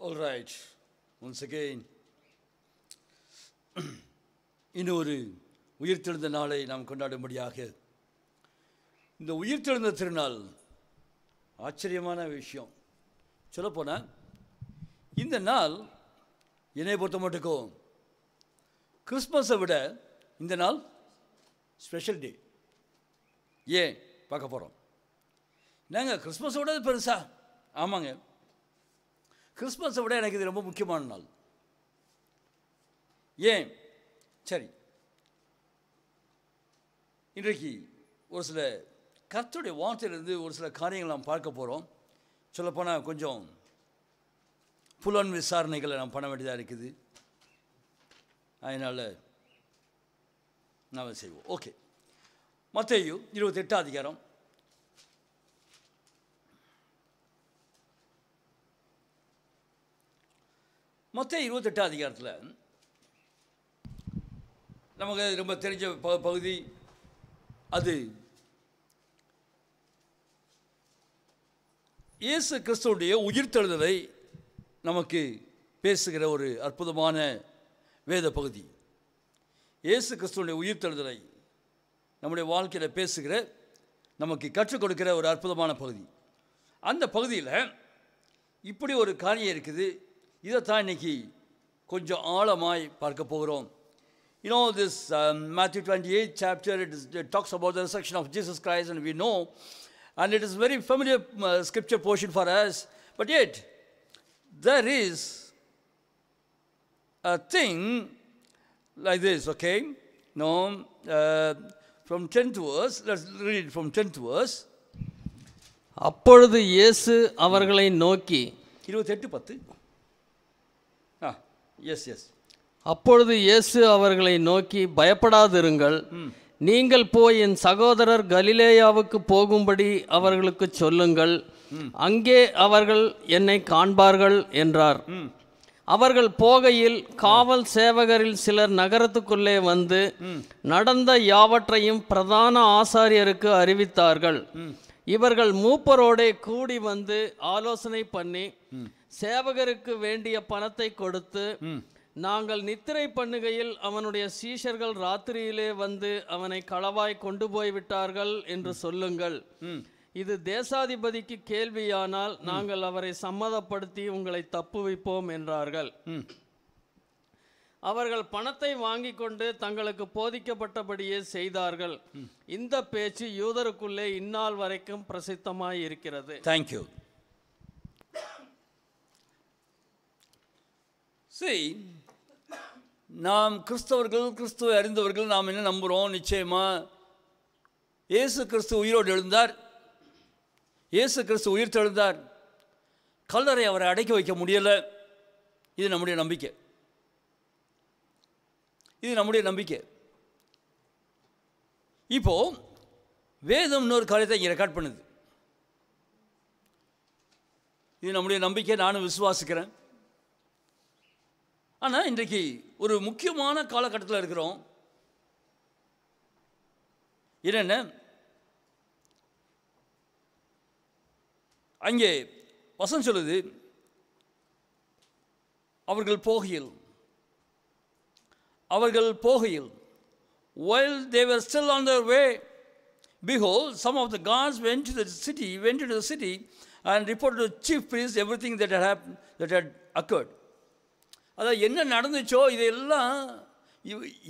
All right, once again, இன்னொரு உயிர்த்தெழுந்த நாளை நாம் கொண்டாடும்படியாக இந்த உயிர்த்தெழுந்த திருநாள் ஆச்சரியமான விஷயம். சொல்லப்போனால் இந்த நாள் என்னை பொறுத்த மட்டுக்கும் கிறிஸ்மஸை விட இந்த நாள் ஸ்பெஷல் டே. ஏன் பார்க்க போகிறோம். நாங்கள் கிறிஸ்மஸை விட பெருசா? ஆமாங்க, கிறிஸ்மஸை விட எனக்கு இது ரொம்ப முக்கியமான நாள். ஏன்? சரி, இன்றைக்கு ஒரு சில கர்த்தருடைய வார்த்தையிலிருந்து ஒரு சில காரியங்கள் நாம் பார்க்க போகிறோம். சொல்லப்போனால் கொஞ்சம் புலன் விசாரணைகளை நாம் பண்ண வேண்டியதாக இருக்குது. அதனால் நாம் செய்வோம். ஓகே, மத்தேயு 28 அதிகாரம். மத்தேயு 28 அதிகாரத்தில் நமக்கு ரொம்ப தெரிஞ்ச பகுதி. அது இயேசு கிறிஸ்துவுடைய உயிர்த்தெழுதலை நமக்கு பேசுகிற ஒரு அற்புதமான வேத பகுதி. இயேசு கிறிஸ்துவுடைய உயிர்த்தெழுதலை நம்முடைய வாழ்க்கையில் பேசுகிற, நமக்கு கற்றுக் கொடுக்கிற ஒரு அற்புதமான பகுதி. அந்த பகுதியில் இப்படி ஒரு காரியம் இருக்குது. இதைத்தான் இன்னைக்கு கொஞ்சம் ஆழமாய் பார்க்க போகிறோம். You know, this Matthew 28 chapter, it talks about the resurrection of Jesus Christ, and we know, and it is very familiar scripture portion for us, but yet there is a thing like this, okay? No, from 10th verse, let's read it from 10th verse. அப்பொழுது இயேசு அவர்களை நோக்கி 28:10. Yes. அப்பொழுது இயேசு அவர்களை நோக்கி, பயப்படாதிருங்கள், நீங்கள் போய் என் சகோதரர் கலிலேயாவுக்கு போகும்படி அவர்களுக்கு சொல்லுங்கள், அங்கே அவர்கள் என்னை காண்பார்கள் என்றார். அவர்கள் போகையில் காவல் சேவகரில் சிலர் நகரத்துக்குள்ளே வந்து நடந்த யாவற்றையும் பிரதான ஆசாரியருக்கு அறிவித்தார்கள். இவர்கள் மூப்பரோடே கூடி வந்து ஆலோசனை பண்ணி சேவகருக்கு வேண்டிய பணத்தை கொடுத்து, நாங்கள் நித்திரை பண்ணுகையில் அவனுடைய சீஷர்கள் ராத்திரியிலே வந்து அவனை களவாய் கொண்டு போய்விட்டார்கள் என்று சொல்லுங்கள். இது தேசாதிபதிக்கு கேள்வியானால் நாங்கள் அவரை சம்மதப்படுத்தி உங்களை தப்புவிப்போம் என்றார்கள். அவர்கள் பணத்தை வாங்கி கொண்டு தங்களுக்கு போதிக்கப்பட்டபடியே செய்தார்கள். இந்த பேச்சு யூதருக்குள்ளே இந்நாள் வரைக்கும் பிரசித்தமாய் இருக்கிறது. தேங்க்யூ. சரி, நாம் கிறிஸ்தவர்கள், கிறிஸ்துவை அறிந்தவர்கள், நாம் என்ன நம்புகிறோம்? நிச்சயமாக இயேசு கிறிஸ்து உயிரோடு எழுந்தார். இயேசு கிறிஸ்து உயிர்த்தெழுந்தார். கல்லறை அவரை அடைக்க வைக்க முடியலை. இது நம்முடைய நம்பிக்கை. இது நம்முடைய நம்பிக்கை. இப்போ வேதம் இன்னொரு காரியத்தை இங்கே ரெக்கார்ட் பண்ணுது. இது நம்முடைய நம்பிக்கை, நானும் விசுவாசிக்கிறேன். ஆனால் இன்றைக்கு ஒரு முக்கியமான காலகட்டத்தில் இருக்கிறோம். என்னென்ன, அங்கே வசனம் சொல்லுது, அவர்கள் போகையில் while they were still on their way, behold, some of the guards went into the city and reported to the chief priests everything that had occurred. அதாவது என்ன நடந்துச்சோ இதெல்லாம்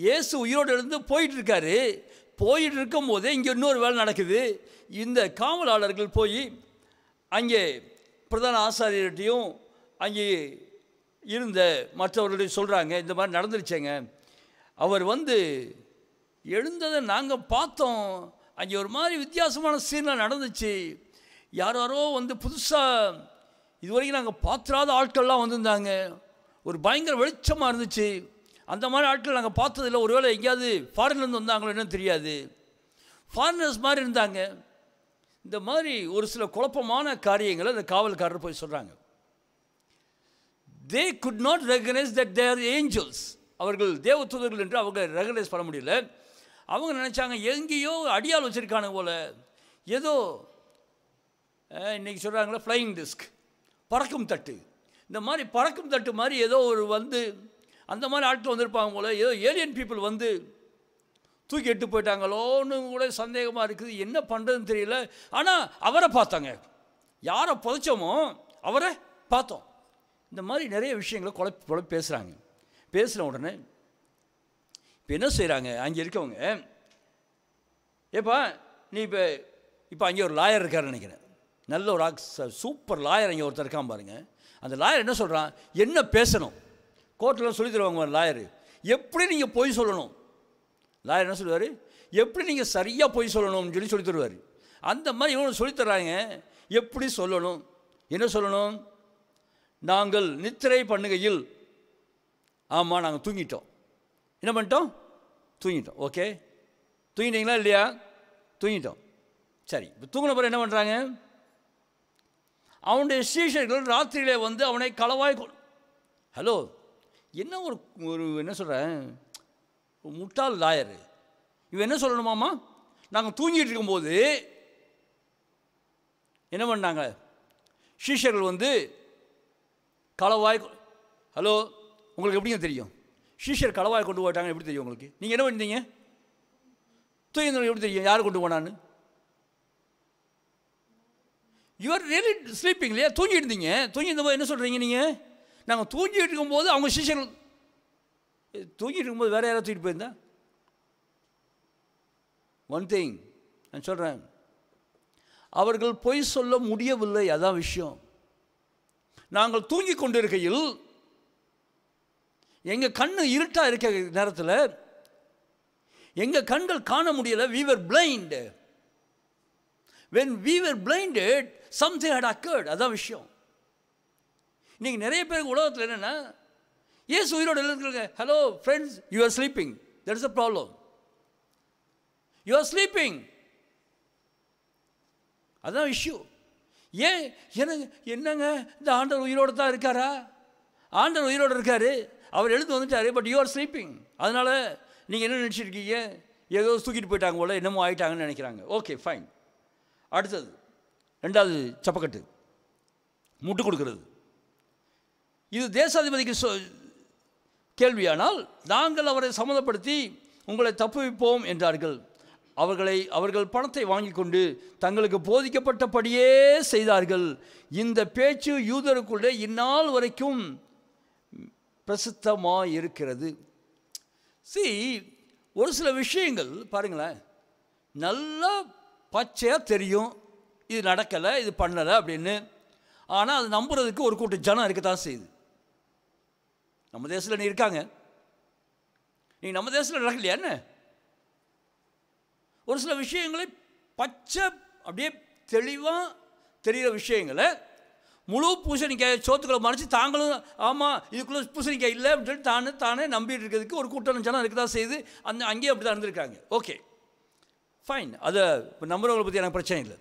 இயேசு உயிரோடு இருந்து போயிட்டு இருக்கும்போதே இங்கே இன்னொரு வேலை நடக்குது. இந்த காவலாளர்கள் போய் அங்கே பிரதான ஆசாரியர்கிட்டையும் அங்கே இருந்த மற்றவர்களையும் சொல்கிறாங்க, இந்த மாதிரி நடந்துருச்சேங்க, அவர் வந்து எழுந்ததை நாங்கள் பார்த்தோம், அங்கே ஒரு மாதிரி வித்தியாசமான சீன்லாம் நடந்துச்சு, யாரோ வந்து புதுசாக இதுவரைக்கும் நாங்கள் பார்த்துடாத ஆட்கள்லாம் வந்திருந்தாங்க, ஒரு பயங்கர வெளிச்சமாக இருந்துச்சு, அந்த மாதிரி ஆட்கள் நாங்கள் பார்த்ததில்லை, ஒருவேளை எங்கேயாவது ஃபாரின்லேருந்து வந்தாங்களோ என்னன்னு தெரியாது, ஃபாரினர்ஸ் மாதிரி இருந்தாங்க. இந்த மாதிரி ஒரு சில குழப்பமான காரியங்களை இந்த காவல்காரர் போய் சொல்கிறாங்க. They could not recognize that they are angels. அவர்கள் தேவதூதர்கள் என்று அவங்க ரெகனைஸ் பண்ண முடியல. அவங்க நினச்சாங்க எங்கேயோ அடியால் வச்சுருக்கானுங்க போல, ஏதோ இன்றைக்கி சொல்கிறாங்களே ஃப்ளையிங் டிஸ்க், பறக்கும் தட்டு, இந்த மாதிரி பறக்கும் தட்டு மாதிரி ஏதோ ஒரு வந்து அந்த மாதிரி ஆட்கள் வந்திருப்பாங்க போல், ஏதோ ஏலியன் பீப்புள் வந்து தூக்கி எட்டு போயிட்டாங்களோன்னு கூட சந்தேகமாக இருக்குது. என்ன பண்ணுறதுன்னு தெரியல. ஆனால் அவரை பார்த்தாங்க, யாரை புதைச்சோமோ அவரை பார்த்தோம். இந்த மாதிரி நிறைய விஷயங்களை குழப்பி பேசுகிறாங்க. பேசின உடனே இப்போ என்ன செய்கிறாங்க அங்கே இருக்கவங்க, ஏப்பா நீ இப்போ அங்கே ஒரு லாயர் இருக்காருன்னு நினைக்கிறேன், நல்ல ஒரு சூப்பர் லாயர் அங்கே ஒருத்தர் இருக்கான் பாருங்க. அந்த லாயர் என்ன சொல்கிறான், என்ன பேசணும் கோர்ட்டில் சொல்லி தருவாங்க லாயரு, எப்படி நீங்கள் பொய் சொல்லணும். லாயர் என்ன சொல்லுவார், எப்படி நீங்கள் சரியாக பொய் சொல்லணும்னு சொல்லி தருவார். அந்த மாதிரி இவங்க சொல்லித்தர்றாங்க எப்படி சொல்லணும். என்ன சொல்லணும், நாங்கள் நித்திரை பண்ணுகையில், ஆமாம் நாங்கள் தூங்கிட்டோம். என்ன பண்ணிட்டோம், தூங்கிட்டோம். ஓகே, தூங்கிட்டீங்களா இல்லையா, தூங்கிட்டோம். சரி, இப்போ தூங்கின பிறகு என்ன பண்ணுறாங்க, அவனுடைய சீஷர்கள் ராத்திரியிலே வந்து அவனை களவாய் ஹலோ என்ன ஒரு என்ன சொல்கிறேன், முட்டாள் லாயரு. இவன் என்ன சொல்லணுமாம்மா, நாங்கள் தூங்கிட்டு இருக்கும்போது என்ன பண்ணாங்க சீஷர்கள் வந்து களவாய். ஹலோ, உங்களுக்கு எப்படிங்க தெரியும் சீஷர் களவாய் கொண்டு போயிட்டாங்க, எப்படி தெரியும் உங்களுக்கு? நீங்கள் என்ன பண்ணிட்டீங்க, தூங்கி எப்படி தெரியும் யார் கொண்டு போனான்னு? யூஆர் ரியலி ஸ்லீப்பிங் இல்லையா, தூங்கிட்டு இருந்தீங்க. தூங்கி இருந்தபோது என்ன சொல்கிறீங்க நீங்கள், நாங்கள் தூங்கிட்டு இருக்கும்போது அவங்க சீஷர்கள் தூங்கிட்டு இருக்கும்போது வேறு யாராவது தூக்கிட்டு போயிருந்தா? ஒன் திங் நான் சொல்கிறேன், அவர்கள் பொய் சொல்ல முடியவில்லை, அதான் விஷயம். நாங்கள் தூங்கி கொண்டிருக்கையில் எங்கள் கண்ணு இருட்டாக இருக்க நேரத்தில் எங்கள் கண்கள் காண முடியலை. we were blind. when we were blinded something had occurred, அதான் விஷயம். நீங்கள் நிறைய பேருக்கு உலகத்தில் என்னென்னா, ஏசு உயிரோடு எழுதுங்க, hello friends you are sleeping, that is a problem. You are sleeping, அதான் இஷ்யூ. ஏன் என்னங்க இந்த ஆண்டவர் உயிரோடு தான் இருக்காரா? ஆண்டவர் உயிரோடு இருக்காரு, அவர் எழுந்து வந்துட்டார், பட் யூ ஆர் ஸ்லீப்பிங். அதனால் நீங்கள் என்ன நினச்சிருக்கீங்க, ஏதோ தூக்கிட்டு போயிட்டாங்க போல, என்னமோ ஆகிட்டாங்கன்னு நினைக்கிறாங்க. Okay fine. அடுத்தது ரெண்டாவது சப்பக்கட்டு, முட்டு கொடுக்கறது. இது தேசாதிபதிக்கு கேள்வியானால் நாங்கள் அவரை சம்மதப்படுத்தி உங்களை தப்புவிப்போம் என்றார்கள். அவர்கள் பணத்தை வாங்கி கொண்டு தங்களுக்கு போதிக்கப்பட்டபடியே செய்தார்கள். இந்த பேச்சு யூதருக்குள்ளே இந்நாள் வரைக்கும் பிரசித்தமாக இருக்கிறது. ஒரு சில விஷயங்கள் பாருங்களேன், நல்லா பச்சையாக தெரியும், இது நடக்கலை, இது பண்ணலை அப்படின்னு. ஆனால் அது நம்புறதுக்கு ஒரு கூட்டம் ஜனம் இருக்கத்தான் செய்யுது. நம்ம தேசத்தில் நீ இருக்காங்க, நீ நம்ம தேசத்தில் நடக்கலையா என்ன? ஒரு சில விஷயங்களை பச்சை அப்படியே தெளிவாக தெரிகிற விஷயங்களை முழு பூசணிக்காய் சோத்துக்களை மறைச்சி தாங்களும் ஆமாம் இதுக்குள்ளே பூசணிக்காய் இல்லை அப்படின்னு சொல்லி தானே நம்பிட்டு இருக்கிறதுக்கு ஒரு கூட்டம் ஜனம் இருக்க தான் செய்யுது. அங்கேயும் அப்படி தான் இருந்திருக்காங்க. ஓகே ஃபைன், அதை இப்போ நம்புறவங்களை பற்றி எனக்கு பிரச்சனை இல்லை.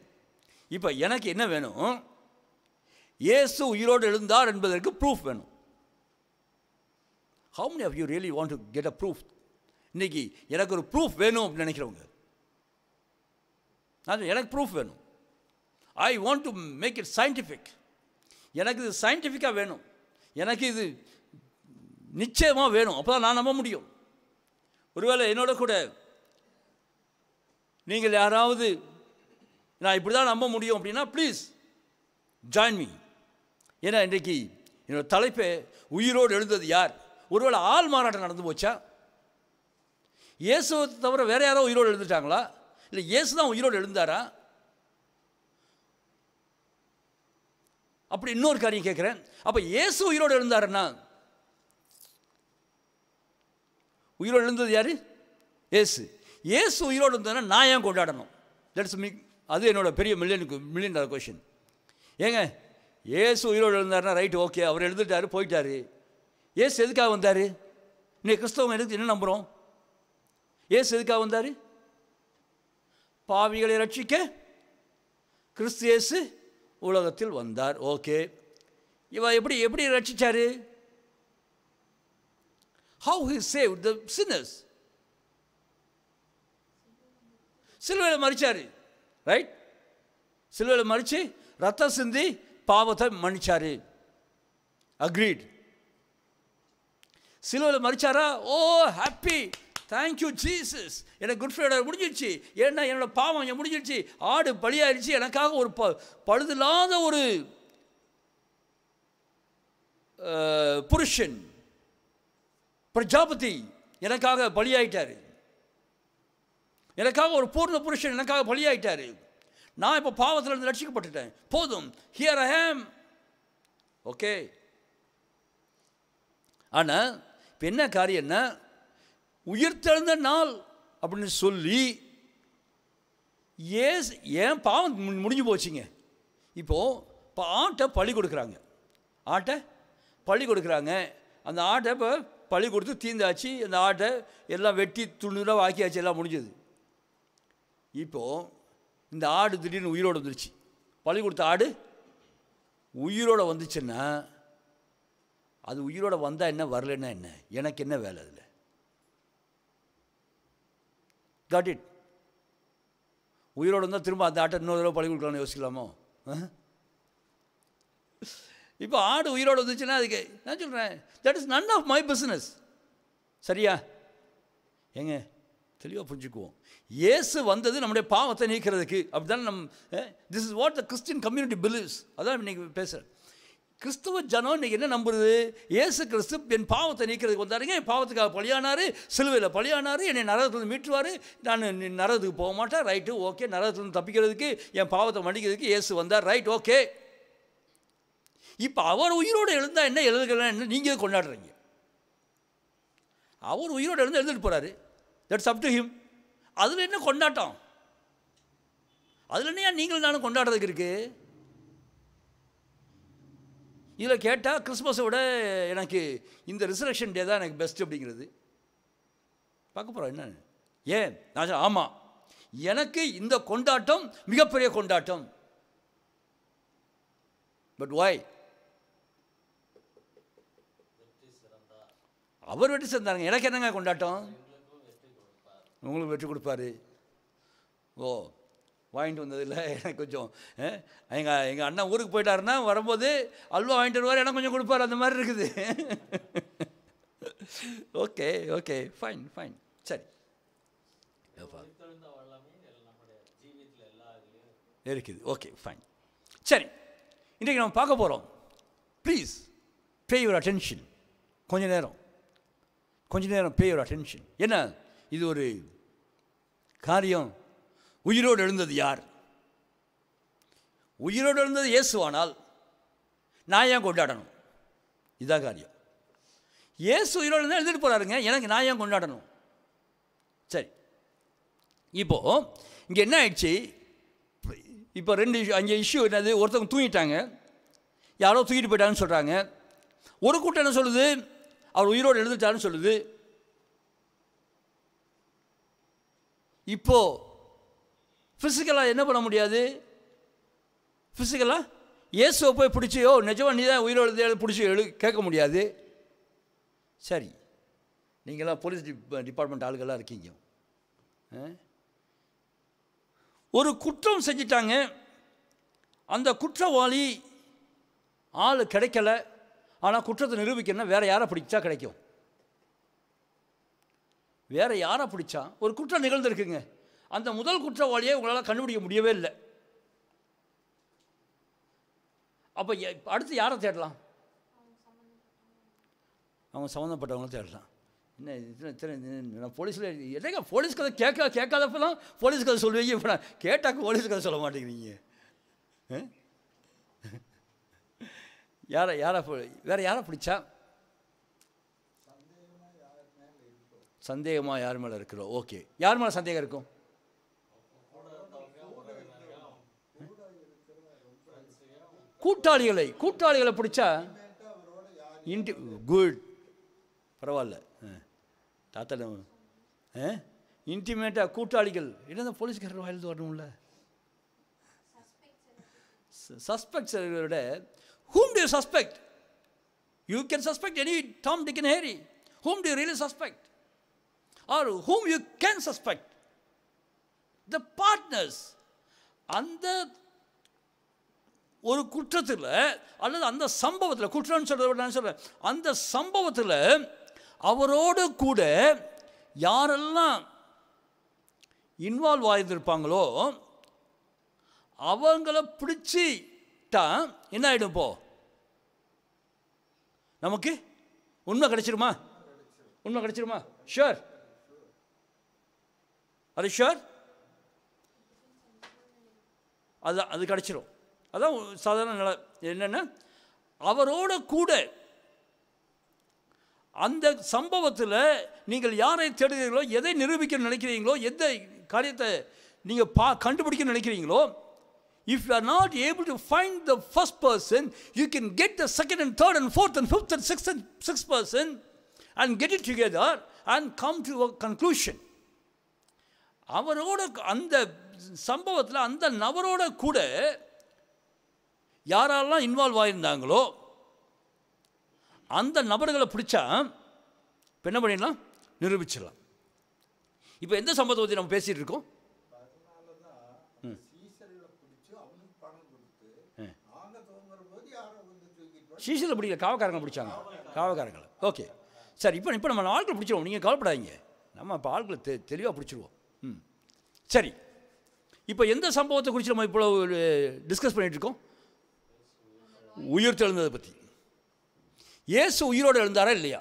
இப்போ எனக்கு என்ன வேணும், இயேசு உயிரோடு எழுந்தார் என்பதற்கு ப்ரூஃப் வேணும். How many of you really want to get a proof? இன்னைக்கு எனக்கு ஒரு ப்ரூஃப் வேணும் அப்படின்னு நினைக்கிறவங்க, எனக்கு ப்ரூஃப் வேணும். I want to make it scientific. எனக்கு இது சயின்டிஃபிக்காக வேணும், எனக்கு இது நிச்சயமாக வேணும், அப்போ தான் நான் நம்ப முடியும். ஒருவேளை என்னோட கூட நீங்கள் யாராவது நான் இப்படி தான் நம்ப முடியும் அப்படின்னா ப்ளீஸ் ஜாயின் மீ. ஏன்னா இன்றைக்கு என்னோட தலைப்பே உயிரோடு எழுந்தது யார். ஒருவேளை ஆள் மாறாட்டம் நடந்து போச்சா, இயேசுவை தவிர வேறு யாரோ உயிரோடு எழுந்துட்டாங்களா, இல்லை இயேசு தான் உயிரோடு எழுந்தாரா? அப்படி இன்னொரு காரியம் கேட்குறேன், அப்போ இயேசு உயிரோடு எழுந்தாருன்னா உயிரோடு எழுந்தது யார்? இயேசு உயிரோடு இருந்ததுன்னா நான் ஏன் கொண்டாடணும்? That's me. அது என்னோட பெரிய மில்லியன் டாலர் கொஷின். ஏங்க இயேசு உயிரோடு எழுந்தாருன்னா ரைட்டு, ஓகே, அவர் எழுந்துட்டார் போயிட்டார். இயேசு எதுக்காக வந்தார்? இன்னைக்கு கிறிஸ்தவம் எடுத்து என்ன நம்புகிறோம்? இயேசு எதுக்காக வந்தார்? பாவிகளை ரட்சிக்க கிறிஸ்து இயேசு உலகத்தில் வந்தார். ஓகே, இவ எப்படி ரட்சிச்சாரு? How he saved the sinners? சிலுவையில் மரிச்சாரு, ரைட்? சிலுவையில் மரித்து ரத்தம் சிந்தி பாவத்தை மன்னிச்சாரு. அக்ரீட். சிலுவையில் மரிச்சாரா? ஓ ஹாப்பி, தேங்க்யூ ஜீசஸ், எனக்கு குட் ஃப்ரைடே முடிஞ்சிடுச்சு, ஏன்னா என்னோடய பாவம் என் முடிஞ்சிடுச்சு, ஆடு பலியாயிடுச்சு, எனக்காக ஒரு பழுதில்லாத ஒரு புருஷன் பிரஜாபதி எனக்காக பலியாயிட்டாரு, எனக்காக ஒரு பூர்ண புருஷன் எனக்காக பலியாயிட்டாரு, நான் இப்போ பாவத்தில் இருந்து ரட்சிக்கப்பட்டுட்டேன், போதும், ஹியர் ஐ ஆம். ஓகே. ஆனால் இப்போ என்ன காரியம்னா, உயிர்த்தெழுந்த நாள் அப்படின்னு சொல்லி ஏன் பாவம் முடிஞ்சு போச்சுங்க. இப்போ ஆட்டை பலி கொடுக்குறாங்க, ஆட்டை பலி கொடுக்குறாங்க. அந்த ஆட்டை இப்போ பலி கொடுத்து தீர்ந்தாச்சு, அந்த ஆட்டை எல்லாம் வெட்டி துணுராக ஆக்கியாச்சு, எல்லாம் முடிஞ்சது. இப்போது இந்த ஆடு திடீர்னு உயிரோடு வந்துருச்சு. பலி கொடுத்த ஆடு உயிரோடு வந்துச்சுன்னா, அது உயிரோடு வந்தால் என்ன, வரலன்னா என்ன, எனக்கு என்ன வேலை அதில்? Got it. உயிரோடு வந்தால் திரும்ப அந்த ஆட்டை இன்னொரு தடவை பலி கொடுக்கலாம்னு யோசிக்கலாமோ? இப்போ ஆடு உயிரோடு வந்துச்சுன்னா அதுக்கு நான் சொல்கிறேன், that is none of my business. சரியா? ஏங்க தெளிவாக புரிஞ்சுக்குவோம். இயேசு வந்தது நம்முடைய பாவத்தை நீக்கிறதுக்கு. அப்படி தானே this is what the Christian community believes. அதான் இன்றைக்கி பேசுகிறேன். கிறிஸ்துவ ஜனம் இன்றைக்கி என்ன நம்புறது? இயேசு கிறிஸ்து என் பாவத்தை நீக்கிறதுக்கு வந்தாருங்க, என் பாவத்துக்காக பலியானார், சிலுவையில் பலியானார், என்னை நரகத்துலேருந்து மீட்டுவார், நான் நரகத்துக்கு போக மாட்டேன், ரைட்டு ஓகே, நரகத்துலேருந்து தப்பிக்கிறதுக்கு என் பாவத்தை மன்னிக்கிறதுக்கு இயேசு வந்தார், ரைட் ஓகே. இப்போ அவர் உயிரோடு எழுந்தால் என்ன, எழுதுகிறேன் என்ன நீங்கள் கொண்டாடுறீங்க. அவர் உயிரோடு எழுந்து எழுந்துட்டு போகிறாரு, தட்ஸ் அப் டு ஹிம். அதில் என்ன கொண்டாட்டம்? அதில் என்ன நீங்களும் நானும் கொண்டாடுறதுக்கு இருக்குது? இதில் கேட்டால் கிறிஸ்மஸை விட எனக்கு இந்த ரிசரக்ஷன் டே தான் எனக்கு பெஸ்ட் அப்படிங்கிறது. பார்க்க போகிறோம் என்ன. ஏன் நான் ஆமாம், எனக்கு இந்த கொண்டாட்டம் மிகப்பெரிய கொண்டாட்டம். பட் வாய்? அவர் வெற்றி சேர்ந்தாருங்க, எனக்கு என்னங்க கொண்டாட்டம்? உங்களுக்கு வெற்றி கொடுப்பாரு. ஓ வாங்கிட்டு வந்ததில்லை எனக்கு கொஞ்சம். எங்கள் அண்ணன் ஊருக்கு போயிட்டாருன்னா வரும்போது அல்வா வாங்கிட்டு வருவார், எனக்கு கொஞ்சம் கொடுப்பார், அந்த மாதிரி இருக்குது. ஓகே ஓகே ஃபைன் ஃபைன் சரி இருக்குது. ஓகே ஃபைன் சரி. இன்றைக்கி நம்ம பார்க்க போகிறோம். Please pay your attention. கொஞ்ச நேரம் பே யுவர் அட்டென்ஷன். என்ன இது ஒரு காரியம்? உயிரோடு எழுந்தது யார்? உயிரோடு எழுந்தது இயேசுவானால் நான் ஏன் கொண்டாடணும்? இதுதான் காரியம். இயேசு உயிரோடு இருந்தால் எழுதிட்டு போகிறாருங்க, எனக்கு நான் ஏன் கொண்டாடணும்? சரி, இப்போது இங்கே என்ன ஆயிடுச்சு? இப்போ அங்கே இஷ்யூ என்னது? ஒருத்தவங்க தூங்கிட்டாங்க, யாரோ தூக்கிட்டு போயிட்டாங்கன்னு சொல்கிறாங்க. ஒரு கூட்டம் என்ன சொல்லுது? அவர் உயிரோடு எழுந்துட்டாருன்னு சொல்லுது. இப்போது ஃபிசிக்கலாக என்ன பண்ண முடியாது? ஃபிசிக்கலாக இயேசுவை போய் பிடிச்சியோ நிஜமாக நீ தான் உயிரோடு பிடிச்சி கேட்க முடியாது. சரி, நீங்களாம் போலீஸ் டிபார்ட்மெண்ட் ஆளுகளாக இருக்கீங்க. ஒரு குற்றம் செஞ்சிட்டாங்க, அந்த குற்றவாளி ஆள் கிடைக்கல, ஆனால் குற்றத்தை நிரூபிக்கணும்னா வேறு யாரை பிடிச்சா கிடைக்கும்? வேறு யாரை பிடிச்சா? ஒரு குற்றம் நிகழ்ந்திருக்குங்க, அந்த முதல் குற்றவாளியை உங்களால் கண்டுபிடிக்க முடியவே இல்லை. அப்போ அடுத்து யாரை தேடலாம்? அவங்க சம்மந்தப்பட்டவங்கள தேடலாம். என்ன போலீஸில் என்னங்க போலீஸ் கதை கேட்காதப்பெல்லாம் போலீஸ் கதை சொல்லுவீங்க, இப்போ நான் கேட்டாக்க போலீஸ் கதை சொல்ல மாட்டேங்கிறீங்க. யாரை வேறு யாரை பிடிச்சா? சந்தேகமாக யார் மேலே இருக்கிறோம்? ஓகே, யார் மேலே சந்தேகம் இருக்கும்? கூட்டாளிகளை பிடிச்சா குட், பரவாயில்ல. தாத்தா இன்டிமேட்டாக கூட்டாளிகள் என்ன போலீஸ்காரர் வாயிலிருந்து வரணும்ல. சஸ்பெக்ட்ஸை விட whom do you suspect? You can suspect any Tom, Dick and Harry. Whom do you really suspect? Or whom you can suspect? The partners. அந்த ஒரு குற்றத்தில் அல்லது அந்த சம்பவத்தில், குற்றம்னு சொல்கிறத நான் சொல்கிறேன், அந்த சம்பவத்தில் அவரோடு கூட யாரெல்லாம் இன்வால்வ் ஆகியிருப்பாங்களோ அவங்கள பிடிச்சிட்டா என்ன ஆகிடும்? இப்போ நமக்கு உண்மை கிடைச்சிருமா? உண்மை கிடைச்சிருமா? ஷூர். அது ஷூர், அதுதான், அது கிடைச்சிரும். அதான் சாதாரண நிலை. என்னென்னா அவரோட கூட அந்த சம்பவத்தில் நீங்கள் யாரை தேடுகிறீர்களோ, எதை நிரூபிக்க நினைக்கிறீங்களோ, எந்த காரியத்தை நீங்கள் கண்டுபிடிக்க நினைக்கிறீங்களோ, if you are not able to find the first person, you can get the second and third and fourth and fifth and sixth person and get it together and come to a conclusion. அவரோட அந்த சம்பவத்தில் அந்த நபரோட கூட யாரெல்லாம் involve ஆகியிருந்தாங்களோ அந்த நபர்களை பிடிச்சா இப்போ என்ன பண்ணிடலாம்? நிரூபிச்சிடலாம். இப்போ எந்த சம்பவத்தை பற்றி நம்ம பேசிகிட்டு இருக்கோம்? சீசரில் பிடிக்கல, காவக்காரங்களை பிடிச்சாங்க. காவக்காரங்களை. ஓகே, சரி. இப்போ நம்ம ஆட்களை பிடிச்சிருவோம், நீங்கள் கவலைப்படாதீங்க. நம்ம இப்போ ஆட்களை தெளிவாக பிடிச்சிருவோம். சரி, இப்போ எந்த சம்பவத்தை குறித்து நம்ம இப்போ டிஸ்கஸ் பண்ணிகிட்டு இருக்கோம்? உயிர் தெழுந்ததை பற்றி. இயேசு உயிரோடு எழுந்தாரா இல்லையா?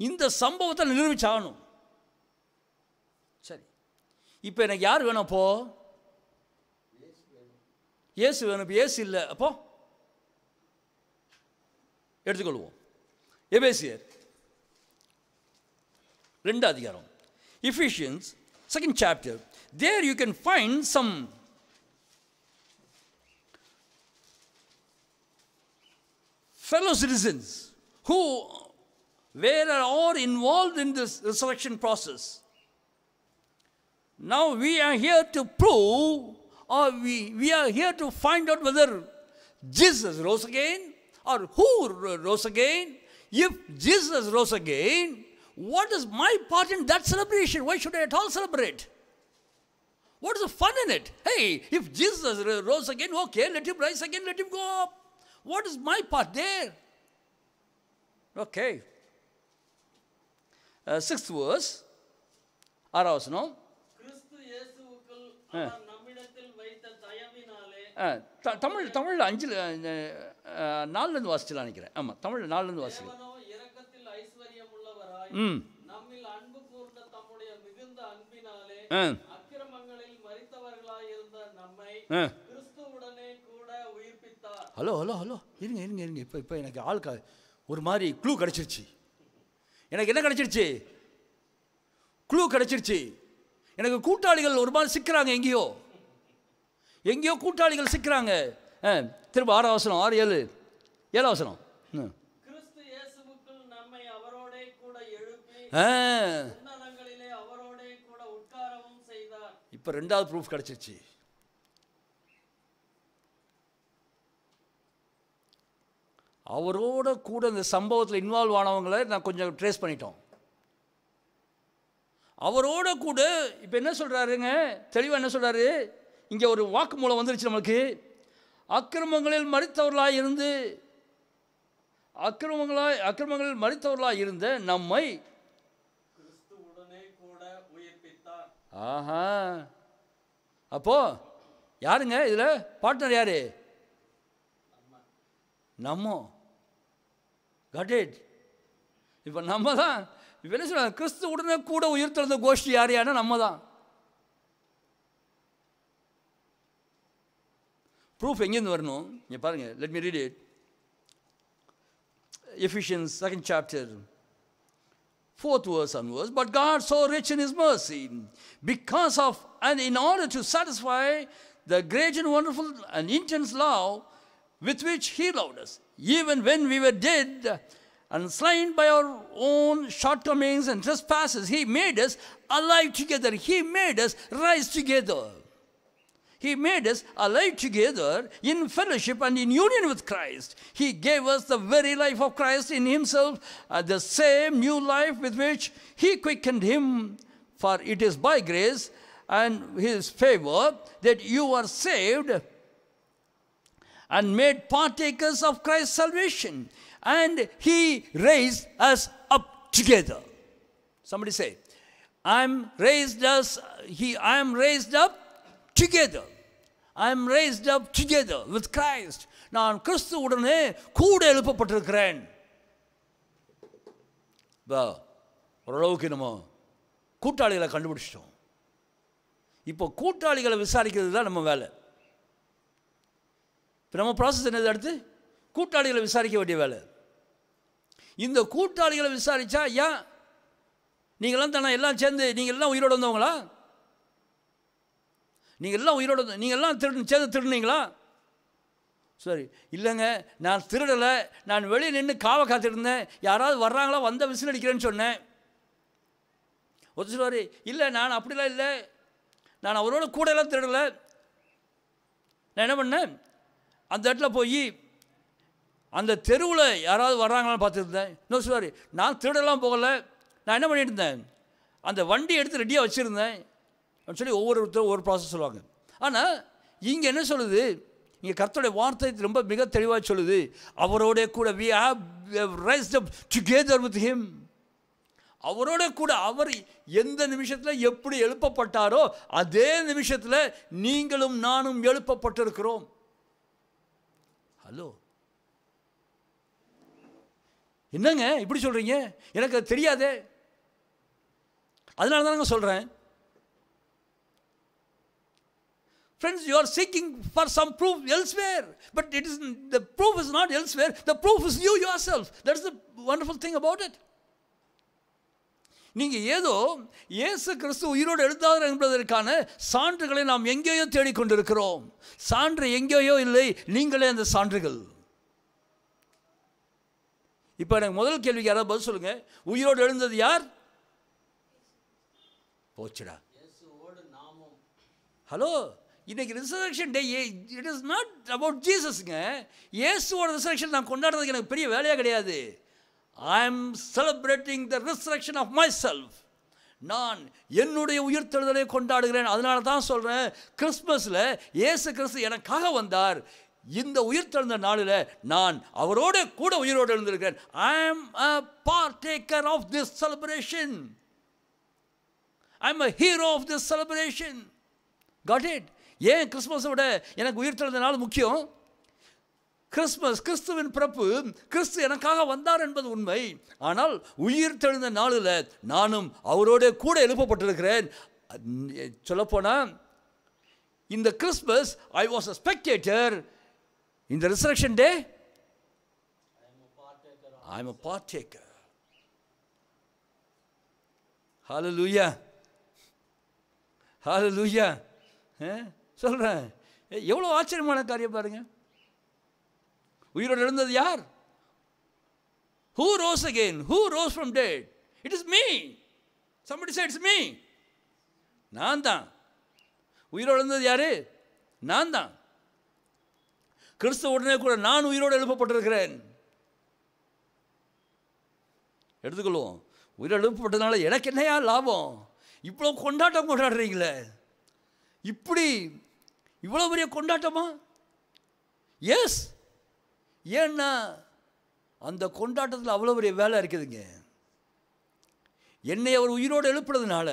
இந்த சம்பவத்தை நிரூபிச்சாகணும். சரி, இப்போ எனக்கு யார் வேணும்? அப்போ இயேசு வேணும். இப்போ இயேசு இல்லை, அப்போ எடுத்துக்கொள்வோம். எபேசியர் 2 அதிகாரம், Ephesians 2nd chapter. There you can find some fellow citizens who were all involved in this resurrection process. Now we are here to prove, or we are here to find out whether Jesus rose again or who rose again. If Jesus rose again, what is my part in that celebration? Why should I at all celebrate? What is the fun in it? Hey, if Jesus rose again, okay, let him rise again, let him go up. What is my part there? Okay. 6th verse, 6வது வசனம். கிறிஸ்து இயேசுவுக்குள் அவர் நம்மிடத்தில் வைத்த தயவினாலே. தமிழ்ல 4லேருந்து வாசிச்சலாம் நினைக்கிறேன். ஆமாம், தமிழ்ல 4லேருந்து வாசிக்கலாம். இரக்கத்தில் ஐஸ்வர்யம் உள்ளவராய் நம்மில் அன்பு கூர்ந்த தம்முடைய மிகுந்த அன்பினாலே அக்கிரமங்களில் மரித்தவர்களாய் இருந்த நம்மை கிறிஸ்துவுடனே கூட உயிர்ப்பித்தார். ஹலோ இருங்க. இப்போ எனக்கு ஆள் ஒரு மாதிரி க்ளூ கிடச்சிருச்சு. எனக்கு என்ன கிடச்சிருச்சு? க்ளூ கிடச்சிருச்சு. எனக்கு கூட்டாளிகள் ஒரு மாதிரி சிக்கிறாங்க. எங்கேயோ கூட்டாளிகள் சிக்கிறாங்க. திரும்ப 6வது வசனம், 6, 7, 7வது வசனம். கிறிஸ்து இயேசுவுக்குள் நம்மை அவரோடே கூட எழுப்பி உன்னதங்களிலே அவரோடே கூட உட்காரவும் செய்தார். இப்போ 2வது ப்ரூஃப் கிடச்சிருச்சு. அவரோட கூட இந்த சம்பவத்தில் இன்வால்வ் ஆனவங்களை நான் கொஞ்சம் ட்ரேஸ் பண்ணிட்டோம். அவரோட கூட இப்போ என்ன சொல்கிறாருங்க? தெளிவாக என்ன சொல்கிறாரு? இங்கே ஒரு வாக்கு மூலம் வந்துருச்சு நம்மளுக்கு. அக்கிரமங்களில் மரித்தவர்களாக இருந்து அக்கிரமங்களில் மரித்தவர்களாக இருந்த நம்மை கிறிஸ்துவுடனே கூட உயிர்ப்பித்தார். ஆஹா, அப்போ யாருங்க இதில் பார்ட்னர்? யாரு? நம்ம. Got it. இப்போ நம்ம தான். இப்போ என்ன சொல்கிறாங்க? கிறிஸ்து உடனே கூட உயிர்த்தெழுந்த கோஷ்டி யாரையான நம்ம தான். ப்ரூஃப் எங்கேருந்து வரணும்? இங்கே பாருங்கள், let me read it. Ephesians 2nd chapter, 4th verse onwards. But God so rich in his mercy, because of and in order to satisfy the great and wonderful and intense love with which he loved us, even when we were dead and slain by our own shortcomings and trespasses, he made us alive together. He made us rise together. He made us alive together in fellowship and in union with Christ. He gave us the very life of Christ in himself, the same new life with which he quickened him. For it is by grace and his favor that you are saved and made partakers of Christ's salvation. And he raised us up together. Somebody say, I am raised up together. I am raised up together with Christ. நான் கிறிஸ்துவுடனே கூட எழுப்பப்பட்டிருக்கிறேன். ஓரளவுக்கு நம்ம கூட்டாளிகளை கண்டுபிடிச்சிட்டோம். இப்போ கூட்டாளிகளை விசாரிக்கிறது தான் நம்ம வேலை. இப்போ நம்ம ப்ராசஸ் என்னது? அடுத்து கூட்டாளிகளை விசாரிக்க வேண்டிய வேலை. இந்த கூட்டாளிகளை விசாரித்தா ஏன் நீங்களாம் தானே எல்லாம் சேர்ந்து நீங்கள் எல்லாம் உயிரோடு வந்தவங்களா? நீங்கள் எல்லாம் உயிரோடு நீங்கள் எல்லாம் சேர்ந்து திருடுனீங்களா? சரி, இல்லைங்க, நான் திருடலை, நான் வெளியே நின்று காவை காத்திருந்தேன், யாராவது வர்றாங்களா வந்த விசில் அடிக்கிறேன்னு சொன்னேன். ஒருத்தர் சொல்வார், இல்லை நான் அப்படிலாம் இல்லை, நான் அவரோட கூட எல்லாம் திருடலை. நான் என்ன பண்ணேன், அந்த இடத்துல போய் அந்த தெருவில் யாராவது வர்றாங்களான்னு பார்த்துருந்தேன். இன்னும் சொல்வார், நான் திருடெல்லாம் போகலை, நான் என்ன பண்ணிட்டு இருந்தேன், அந்த வண்டி எடுத்து ரெடியாக வச்சுருந்தேன் அப்படின்னு சொல்லி ஒவ்வொருத்தரும் ஒவ்வொரு ப்ராசஸ் சொல்லுவாங்க. ஆனால் இங்கே என்ன சொல்லுது, இங்கே கர்த்தருடைய வார்த்தை ரொம்ப மிக தெளிவாக சொல்லுது, அவரோட கூட we have raised up together with him. அவரோட கூட அவர் எந்த நிமிஷத்தில் எப்படி எழுப்பப்பட்டாரோ அதே நிமிஷத்தில் நீங்களும் நானும் எழுப்பப்பட்டிருக்கிறோம். ஹலோ, என்னங்க இப்படி சொல்கிறீங்க? எனக்கு அது தெரியாதே. அதனால தானங்க சொல்கிறேன். Friends, you are seeking for some proof elsewhere, but the proof is not elsewhere. The proof is you yourself. That's the wonderful thing about it. நீங்கள் ஏதோ இயேசு கிறிஸ்து உயிரோடு எழுந்தார் என்பதற்கான சான்றுகளை நாம் எங்கேயோ தேடிக்கொண்டிருக்கிறோம். சான்று எங்கேயோ இல்லை, நீங்களே அந்த சான்றுகள். இப்போ எனக்கு முதல் கேள்விக்கு யாராவது பதில் சொல்லுங்க, உயிரோடு எழுந்தது யார்? போச்சுடா. ஹலோ, இன்னைக்கு resurrection day, it is not about ஜீசஸ்ங்க. இயேசுவோட ரிசரக்ஷன் நான் கொண்டாடுறதுக்கு எனக்கு பெரிய வேலையாக கிடையாது. I am celebrating the resurrection of myself. நான் என்னுடைய உயிர்த்தெழுதலை கொண்டாடுகிறேன். அதனால தான் சொல்கிறேன், கிறிஸ்மஸில் இயேசு கிறிஸ்து எனக்காக வந்தார். இந்த உயிர்த்தெழுந்த நாளில் நான் அவரோட கூட உயிரோடு எழுந்திருக்கிறேன். I am a partaker of this celebration. I am a hero of this celebration. Got it? ஏன் கிறிஸ்மஸை விட எனக்கு உயிர்த்தெழுந்த நாள் முக்கியம்? கிறிஸ்மஸ், கிறிஸ்துவின் பிறப்பு, கிறிஸ்து எனக்காக வந்தார் என்பது உண்மை. ஆனால் உயிர்த்தெழுந்த நாளில் நானும் அவரோட கூட எழுப்பப்பட்டிருக்கிறேன். சொல்லப்போனால் இந்த Christmas I was a spectator. இந்த resurrection day I am a partaker. Hallelujah, hallelujah. சொல்கிறேன், எவ்வளோ ஆச்சரியமான காரியம் பாருங்க. உயிரோடு எழுந்தது யார்? Who rose again? Who rose from dead? It is me. Somebody said it's me. நான் தான். உயிரோடு எழுந்தது யாரு? நான் தான். கிறிஸ்து உடனே கூட நான் உயிரோடு எழுப்பப்பட்டிருக்கிறேன். எடுத்துக்கொள்வோம். உயிரோடு எழுப்பப்பட்டதுனால எனக்கு என்னையா லாபம்? இவ்வளோ கொண்டாட்டம் கொண்டாடுறீங்களே, இப்படி இவ்வளோ பெரிய கொண்டாட்டமா? எஸ். ஏன்னா அந்த கொண்டாட்டத்தில் அவ்வளோ பெரிய வேலை இருக்குதுங்க. என்னை அவர் உயிரோடு எழுப்புறதுனால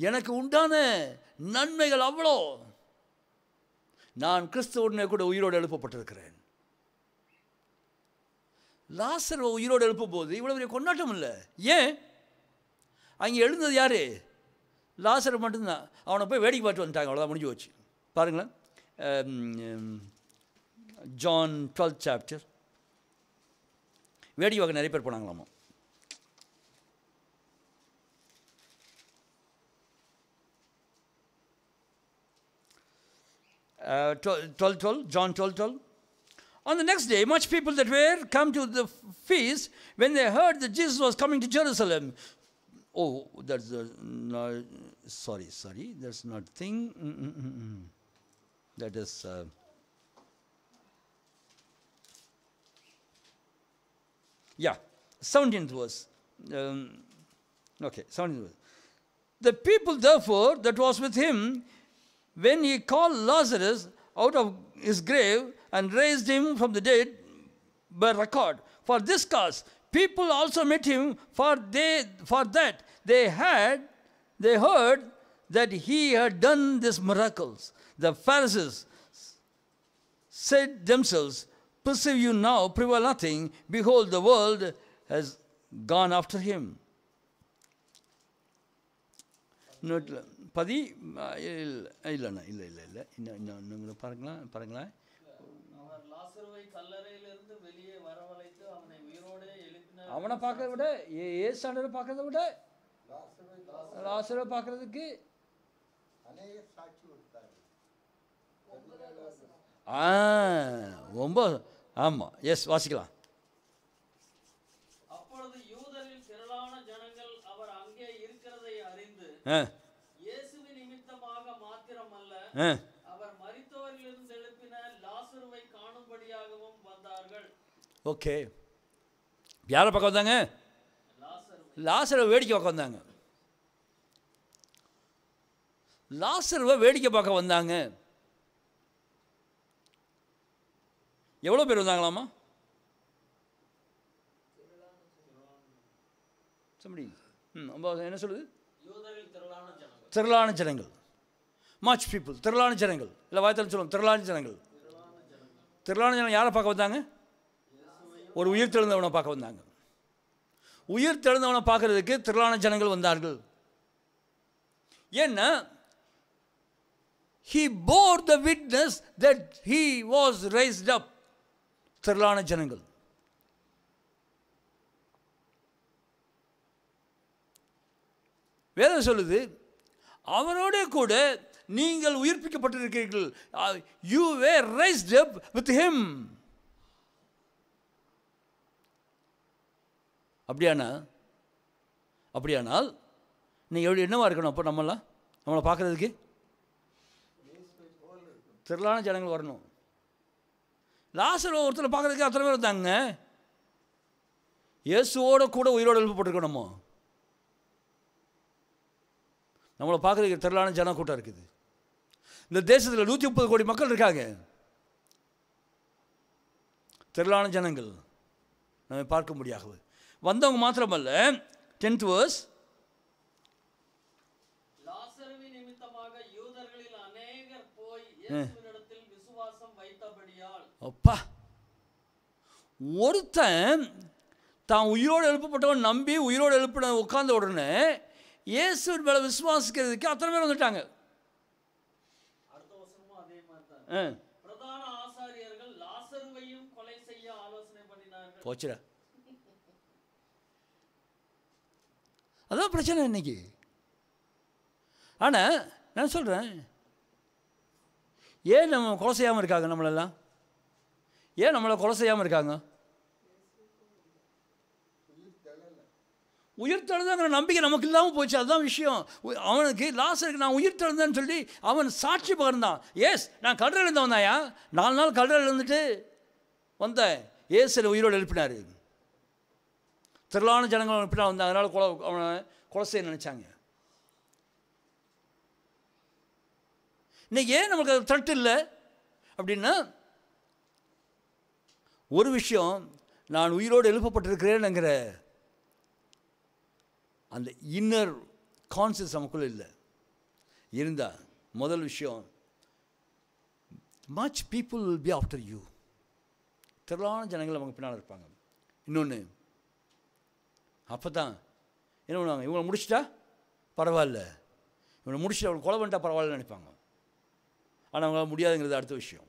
எனக்கு உண்டான நன்மைகள் அவ்வளோ. நான் கிறிஸ்துவுடனே கூட உயிரோடு எழுப்பப்பட்டிருக்கிறேன். லாசர் உயிரோடு எழுப்பும் போது இவ்வளோ பெரிய கொண்டாட்டம் இல்லை. ஏன்? அங்கே எழுந்தது யார்? லாசர் மட்டும்தான். அவனை போய் வேடிக்கை பார்த்து வந்துட்டாங்க, அவ்வளோதான், முடிஞ்சு போச்சு. பாருங்களேன், ஜான் 12th chapter. வேடிக்கை பார்க்க நிறைய பேர் போனாங்களாமா. John 12:12. On the next day, much people that were come to the feast, when they heard that Jesus was coming to Jerusalem. Oh, that's no, sorry, that's not thing. That is yeah, 17th verse. Okay, 17th verse. The people therefore that was with him, when he called Lazarus out of his grave, and raised him from the dead by record. For this cause, people also met him, for that they heard that he had done these miracles. The Pharisees said themselves, perceive you now, prevail nothing. Behold, the world has gone after him. இன்னும் பாருங்களேன். அவனை பார்க்கறத விட ஏசாண்டரை பார்க்கறத விட லாசரை பார்க்கறதுக்கு ரொம்ப ஆமாம். எஸ், வாசிக்கலாம். அப்பொழுது யூதரில் திரளான ஜனங்கள் அவர் அங்கே இருக்கிறதை அறிந்து இயேசுவின் நிமித்தமாக மாத்திரமல்ல அவர் மரித்தோரிலிருந்து எழுப்பின லாசருவை காணும்படியாகவும் வந்தார்கள். ஓகே, யாரை பார்க்க வந்தாங்க? லாசரை வேடிக்கை பார்க்க வந்தாங்க. லாசருவை வேடிக்கை பார்க்க வந்தாங்க. எவ்வளோ பேர் வந்தாங்களாமா? என்ன சொல்லுது? திரளான ஜனங்கள். மச் பீப்புள், திரளான ஜனங்கள். இல்லை வாய்த்தாலும் சொல்லுவோம், திரளான ஜனங்கள். திரளான ஜனங்கள் யாரை பார்க்க வந்தாங்க? ஒரு உயிர் தெழுந்தவனை பார்க்க வந்தாங்க. உயிர் தெழுந்தவனை பார்க்கறதுக்கு திரளான ஜனங்கள் வந்தார்கள். ஏன்னா he bore the witness that he was raised up. திரளான ஜனங்கள். வேதம் சொல்லுது, அவரோட கூட நீங்கள் உயிர்ப்பிக்கப்பட்டிருக்கிறீர்கள். you were raised up with him. அப்படியானால் நீங்கள் என்னவா இருக்கணும்? அப்போ நம்மளை பார்க்குறதுக்கு திரளான ஜனங்கள் வரணும். லாசர் ஒருத்தரை பார்க்குறதுக்கு அத்தனை பேர் வந்தாங்க. இயேசுவோட கூட உயிரோடு எழுப்பப்பட்டிருக்கணுமோ? நம்மளை பார்க்குறதுக்கு திரளான ஜன கூட்டம் இருக்குது. இந்த தேசத்தில் 130 கோடி மக்கள் இருக்காங்க. திரளான ஜனங்கள் நம்ம பார்க்க முடியாது. வந்தவங்க மாத்திரமல்ல, 10th verse, லாசருவின் நிமித்தமாக யூதர்களில் அநேகர் போய் இயேசுவினிடத்தில் விசுவாசம் வைத்தபடியால். அப்பா, ஒருத்தன் தான் உயிரோடு எழுப்பப்பட்டவன் நம்பி உயிரோடு எழுப்பின உட்கார்ந்த உடனே இயேசுவின் மேலே விசுவாசிக்கிறதுக்கு அத்தனை பேர் வந்துட்டாங்க. அடுத்த வசனமும் அதே மாதிரி தான். பிரதான ஆசாரியர்கள் லாசருவையும் கொலை செய்ய ஆலோசனை பண்ணினார்கள். போச்சுடா, அதான் பிரச்சனை இன்னைக்கு. ஆனால் நான் சொல்கிறேன், ஏன் நம்ம கொலை செய்யாமல் இருக்காங்க? நம்மளெல்லாம் ஏன் நம்மளை கொலை செய்யாமல் இருக்காங்க? உயிர் தெழுந்தாங்கிற நம்பிக்கை நமக்கு இல்லாமல் போச்சு. அதுதான் விஷயம். அவனுக்கு லாசருக்கு நான் உயிர் தெழுந்தேன்னு சொல்லி அவன் சாட்சி பகர்ந்தான். எஸ், நான் கடலில் இருந்து வந்தாயா, 4 நாள் கடலில் இருந்துட்டு வந்தேன், ஏசு உயிரோடு எழுப்பினார். திரளான ஜனங்கள் எழுப்பினா வந்தான். அதனால் அவனை கொலை செய்ய நினச்சாங்க. இன்னைக்கு ஏன் நமக்கு அது த்ரெட் இல்லை அப்படின்னா, ஒரு விஷயம், நான் உயிரோடு எழுப்பப்பட்டிருக்கிறேன்ங்கிற அந்த இன்னர் கான்சியஸ் நமக்குள்ளே இல்லை. இருந்தால் முதல் விஷயம், much people will be after you. திரளான ஜனங்கள் அவங்க பின்னால் இருப்பாங்க. இன்னொன்று, அப்போ தான் என்ன பண்ணுவாங்க, இவங்களை முடிச்சிட்டா பரவாயில்ல, இவனை முடிச்சுட்டு அவங்களை கொலை பண்ணிட்டா பரவாயில்லன்னு நினைப்பாங்க. ஆனால் அவங்களால முடியாதுங்கிறது அடுத்த விஷயம்.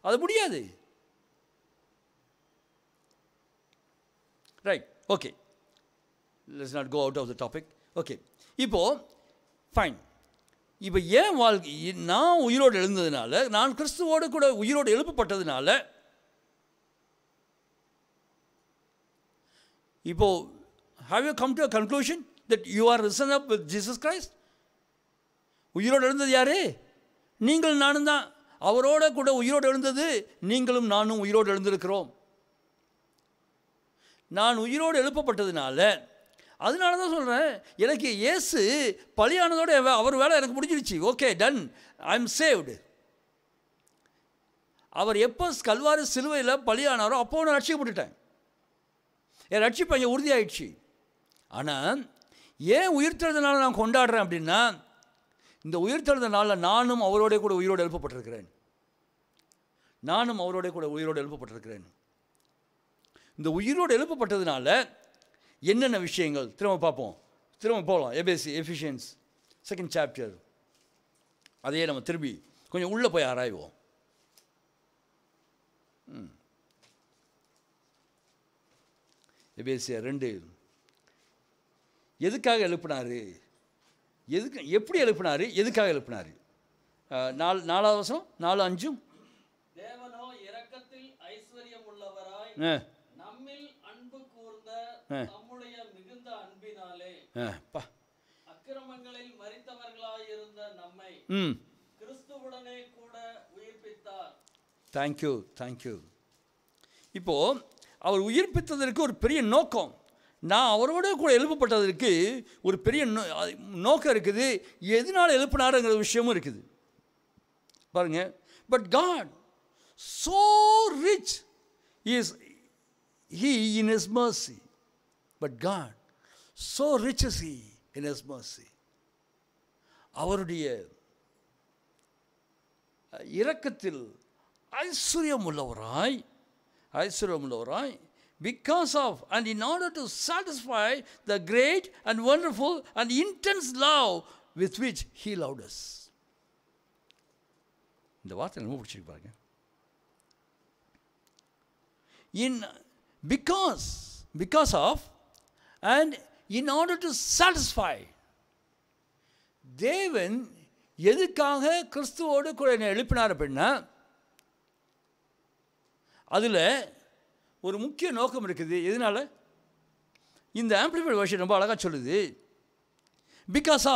அது முடியாது. Right, okay, let's not go out of the topic. Okay, இப்போது ஃபைன். இப்போ ஏன் வாழ்க்கை, நான் உயிரோடு எழுந்ததுனால, நான் கிறிஸ்துவோடு கூட உயிரோடு எழுப்பப்பட்டதுனால, இப்போது have you come to a conclusion that you are risen up with Jesus Christ? உயிரோடு எழுந்தது யாரு? நீங்கள் நானும் தான். அவரோட கூட உயிரோடு எழுந்தது நீங்களும் நானும் உயிரோடு எழுந்திருக்கிறோம். நான் உயிரோடு எழுப்பப்பட்டதுனால, அதனால தான் சொல்கிறேன், எனக்கு இயேசு பலியானதோட அவர் வேலை எனக்கு முடிஞ்சிருச்சு. Okay, done, I am saved. அவர் எப்போ கல்வாரி சிலுவையில் பலியானாரோ அப்போ நான் ரட்சிக்கப்பட்டுட்டேன். என் ரட்சிப்பு அங்கே உறுதியாயிடுச்சு. ஆனால் ஏன் உயிர்த்தெழுந்தனால நான் கொண்டாடுறேன் அப்படின்னா, இந்த உயிர்த்தெழுந்தனால நானும் அவரோட கூட உயிரோடு எழுப்பப்பட்டிருக்கிறேன். நானும் அவரோட கூட உயிரோடு எழுப்பப்பட்டிருக்கிறேன். இந்த உயிரோடு எழுப்பப்பட்டதுனால என்னென்ன விஷயங்கள் திரும்ப பார்ப்போம். திரும்ப போகலாம். Ephesians 2nd chapter. அதையே நம்ம திரும்பி கொஞ்சம் உள்ளே போய் ஆராய்வோம். எபேசியர் 2 எதுக்காக எழுப்பினார், எப்படி எழுப்பினார், எதுக்காக எழுப்பினார்? 4வது வசனம் 4-5. தேவனோ இரக்கத்தில் ஐஸ்வர்யம் உள்ளவராய் நம்மில் அன்பு கூர்ந்த தம்முடைய மிகுந்த அன்பினாலே அக்கிரமங்களில் மரித்தவர்களாய் இருந்த நம்மை கிறிஸ்துவுடனே கூட உயிர்ப்பித்தார். தேங்க்யூ. இப்போ அவர் உயிர்ப்பித்ததற்கு ஒரு பெரிய நோக்கம். நான் அவரோட கூட எழுப்பப்பட்டதற்கு ஒரு பெரிய நோக்கம் இருக்குது. எதனால் எழுப்பினாருங்கிற விஷயமும் இருக்குது பாருங்க. But God so rich is he in his mercy. But God so rich is he in his mercy. அவருடைய இரக்கத்தில் ஐஸ்வர்யம் உள்ளவராய் because of and in order to satisfy the great and wonderful and intense love with which he loved us. இந்த வார்த்தை ரொம்ப பிடிச்சிருக்கு பாருங்க. Because of and in order to satisfy. தேவன் எதுக்காக கிறிஸ்துவோடு கூட என்னை எழுப்பினார் அப்படின்னா, அதில் ஒரு முக்கிய நோக்கம் இருக்குது. எதனால? இந்த ஆம்பிளிஃபைட் வெர்ஷன் ரொம்ப அழகாக சொல்லுது. Because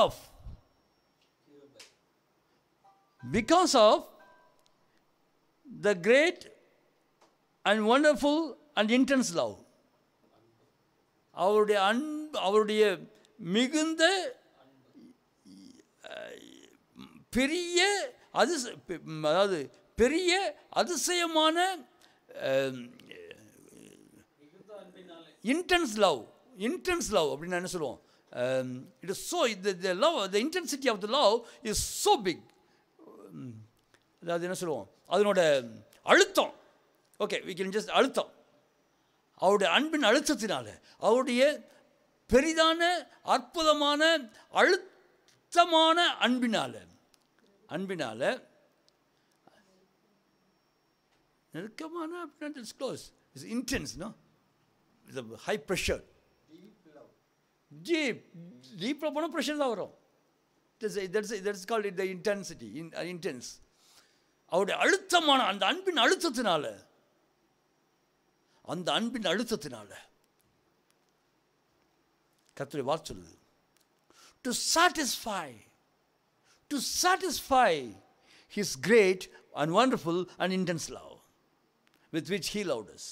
of the great and wonderful and intense love. அவருடைய மிகுந்த பெரிய அதாவது பெரிய அதிசயமான இன்டென்ஸ் லவ் அப்படின்னு என்ன சொல்லுவோம்? It is so the intensity of the love is so big. அதாவது என்ன சொல்லுவோம்? அதனோட அழுத்தம். ஓகே, வி கேன் ஜஸ்ட் அழுத்தம். அவருடைய அன்பின் அழுத்தத்தினால, அவருடைய பெரிதான அற்புதமான அழுத்தமான அன்பினால நெருக்கமான அப்படின்னா it's close, it's intense, no, it's high pressure. டீப்பில் போனால் ப்ரெஷர் தான் வரும். That's called the intensity, intense. அவருடைய அழுத்தமான அந்த அன்பின் அழுத்தத்தினால கர்த்தருடைய வார்த்தை சொல்லுது, to satisfy his great and wonderful and intense love with which he loved us.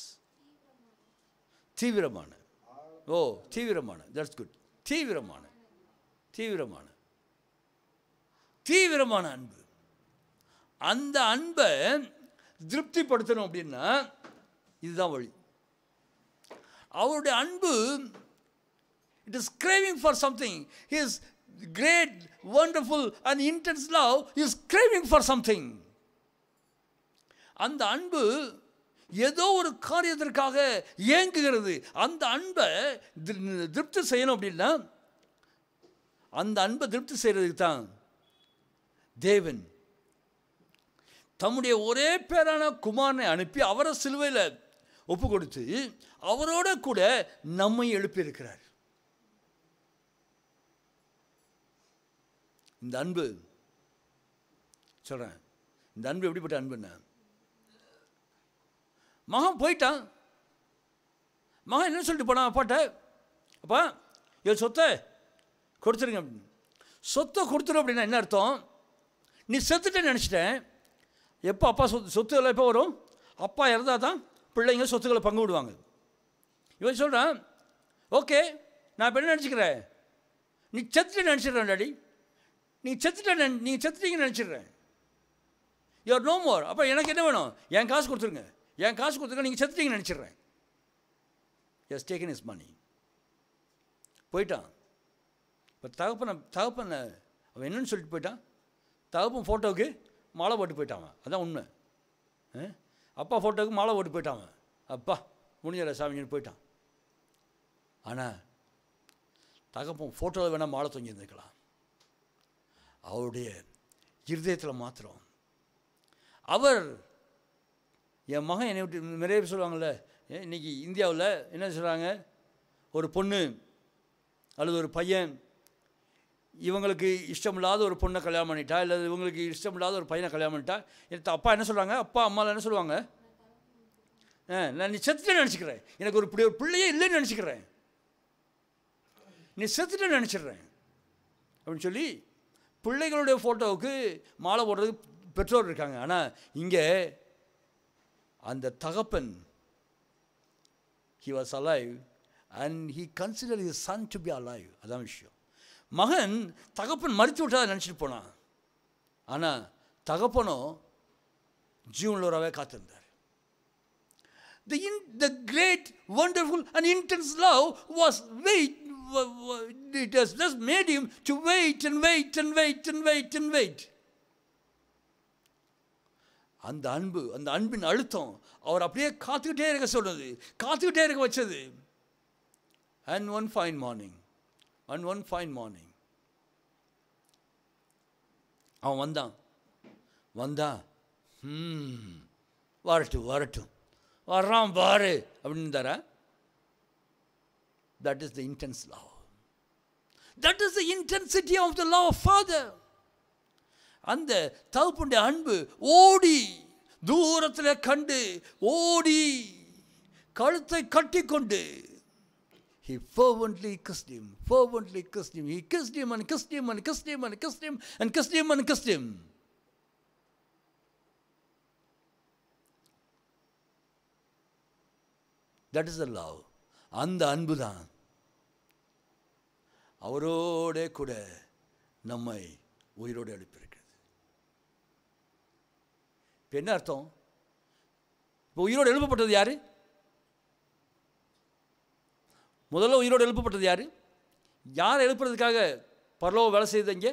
தீவிரமான, that's good. தீவிரமான அன்பு. அந்த அன்பை திருப்திப்படுத்தணும் அப்படின்னா இதுதான் வழி. அவருடைய அன்பு, it is craving for something. His great, wonderful and intense love is craving for something. அந்த அன்பு ஏதோ ஒரு காரியத்திற்காக ஏங்குகிறது. அந்த அன்பை திருப்தி செய்யணும் அப்படின்னா, அந்த அன்பை திருப்தி செய்யறதுக்கு தான் தேவன் தம்முடைய ஒரே பேரான குமாரனை அனுப்பி அவரை சிலுவையில் ஒப்பு கொடுத்து அவரோட கூட நம்மை எழுப்பியிருக்கிறார். இந்த அன்பு சொல்கிறேன், இந்த அன்பு எப்படிப்பட்ட அன்புன்னா, மகன் போயிட்டான். மகன் என்ன சொல்லிட்டு போனான் அப்பாட்ட? அப்பா, என் சொத்தை கொடுத்துருங்க அப்படின்னு. சொத்தை கொடுத்துரும் அப்படின்னா என்ன அர்த்தம்? நீ செத்துட்டேன்னு நினச்சிட்டேன். எப்போ அப்பா சொத்துக்களை எப்போ வரும்? அப்பா இறந்தால் தான் பிள்ளைங்க சொத்துக்களை பங்கு விடுவாங்க. இவன் சொல்கிறான், ஓகே, நான் இப்போ என்ன நினச்சிக்கிறேன்? நீ செத்துட்டு நினச்சிடுறேன் டாடி, நீங்கள் செத்துட்டீங்கன்னு நினச்சிடுறேன். You are no more. அப்போ எனக்கு என்ன வேணும்? என் காசு கொடுத்துருங்க, என் காசு கொடுத்துருங்க, நீங்கள் செத்துட்டீங்கன்னு நினச்சிட்றேன். எஸ் டேக்கன் இஸ் மணி. போயிட்டான். இப்போ தகப்பனை அவன் என்னன்னு சொல்லிட்டு போயிட்டான்? தகப்பன் ஃபோட்டோவுக்கு மாலை போட்டு போயிட்டான். அதான் உண்மை. அப்பா ஃபோட்டோவுக்கு மாலை போட்டு போயிட்டான். அப்பா முடிஞ்சல சாமின்னு போயிட்டான். ஆனால் தகப்பன் ஃபோட்டோவில் வேணால் மாலை தொங்கி இருந்துக்கலாம். அவருடைய இருதயத்தில் மாத்திரம் அவர், என் மகன் என்னை விட்டு, நிறைய பேர் சொல்லுவாங்கள்ல, இன்றைக்கி இந்தியாவில் என்ன சொல்கிறாங்க, ஒரு பொண்ணு அல்லது ஒரு பையன் இவங்களுக்கு இஷ்டமில்லாத ஒரு பொண்ணை கல்யாணம் பண்ணிட்டா, இல்லை இவங்களுக்கு இஷ்டமில்லாத ஒரு பையனை கல்யாணம் பண்ணிட்டா, அப்பா என்ன சொல்கிறாங்க, அப்பா அம்மாவில் என்ன சொல்லுவாங்க, நான் நீ செத்துட்டேன்னு நினச்சிக்கிறேன், எனக்கு ஒரு இப்படி ஒரு பிள்ளையே இல்லைன்னு நினச்சிக்கிறேன், நீ செத்துட்டேன்னு நினச்சிட்றேன் அப்படின்னு சொல்லி பிள்ளைகளுடைய ஃபோட்டோவுக்கு மாலை போடுறது பெற்றோர் இருக்காங்க. ஆனால் இங்கே அந்த தகப்பன், he was alive and he considered his son to be alive. அதான் விஷயம். மகன் தகப்பன் மறித்து விட்டால் நினச்சிட்டு போனான். ஆனால் தகப்பனோ ஜீவனுள்ளவராகவே காத்திருந்தார். The great, wonderful and intense love was wait. It has just made him to wait and wait and wait and wait and wait. அந்த அன்பு, அந்த அன்பின் அழுத்தம் அவர் அப்படியே காத்துக்கிட்டே இருக்க சொன்னது, காத்துக்கிட்டே இருக்க வச்சது. And one fine morning அவன் வந்தான் வரட்டும் வர்றான் பாரு அப்படின்னு தர. That is the intense love. That is the intensity of the love of Father. அந்த தகப்பனுடைய அன்பு ஓடி தூரத்தில் கண்டு ஓடி கழுத்தை கட்டி கொண்டு he fervently kissed him. He kissed him and kissed him and kissed him and kissed him and kissed him and kissed him. That is the love. அந்த அன்பு தான் அவரோட கூட நம்மை உயிரோடு எழுப்பியிருக்கிறது. இப்போ என்ன அர்த்தம்? இப்போ உயிரோடு எழுப்பப்பட்டது யாரு? முதல்ல உயிரோடு எழுப்பப்பட்டது யாரு? யாரை எழுப்புறதுக்காக பரலோகம் வேலை செய்யுது? இங்கே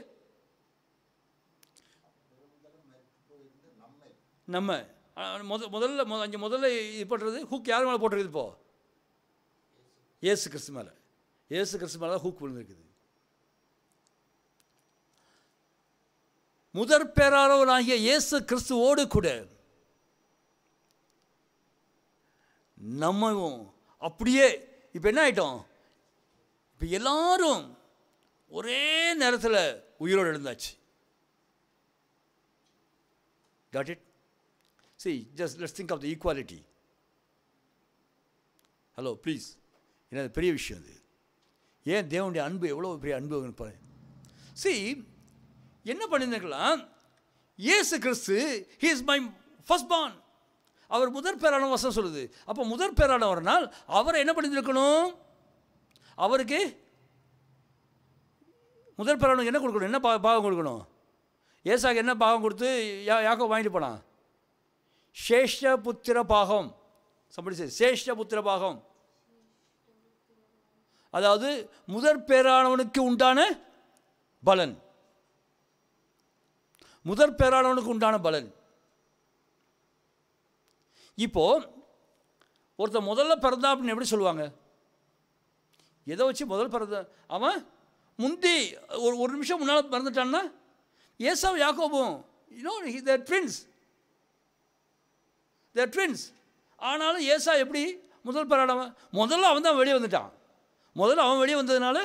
நம்ம முதல்ல இது பண்ணுறது ஹூக் யார் மேலே போட்டிருக்குது? இப்போ இயேசு கிறிஸ்து மேலே. இயேசு கிறிஸ்து மேலே தான் ஹூக் விழுந்துருக்குது. முதற் பேரானவராகிய இயேசு கிறிஸ்துவோடு கூட நம்மவும் அப்படியே இப்போ என்ன ஆகிட்டோம்? இப்போ எல்லாரும் ஒரே நேரத்தில் உயிரோடு எழுந்தாச்சு. Got it? See, just let's think of the equality. Hello, please. என்ன பெரிய விஷயம் அது. ஏன் தேவனுடைய அன்பு எவ்வளோ பெரிய அன்பு பாரு. See, என்ன பண்ணியிருக்கலாம்? இயேசு கிறிஸ்து he is my first born. அவர் முதற் பேரான வசனம் சொல்லுது. அப்போ முதற் பேரானவர்னால் அவரை என்ன பண்ணியிருக்கணும்? அவருக்கு முதற் பேரானவருக்கு என்ன கொடுக்கணும்? என்ன பாகம் கொடுக்கணும்? ஏசாக்கு என்ன பாகம் கொடுத்து யாக்கோ வாங்கிட்டு போனான்? சேஷ்டபுத்திர பாகம். சேஷ்டபுத்திர பாகம், அதாவது முதற் பேரானவனுக்கு உண்டான பலன். முதற் பேரானவனுக்கு உண்டான பலன். இப்போ ஒருத்தர் முதல்ல பிறந்தா அப்படின்னு எப்படி சொல்லுவாங்க? எதை வச்சு முதல் பிறந்த? அவன் முந்தி ஒரு நிமிஷம் முன்னால் பிறந்துட்டான்னா ஏசாவும் யாக்கோபும் தேர் ட்வின்ஸ். ஆனாலும் ஏசா எப்படி முதல் பிறந்தவன்? முதல்ல அவன் தான் வெளியே வந்துட்டான். முதல்ல அவன் வெளியே வந்ததுனால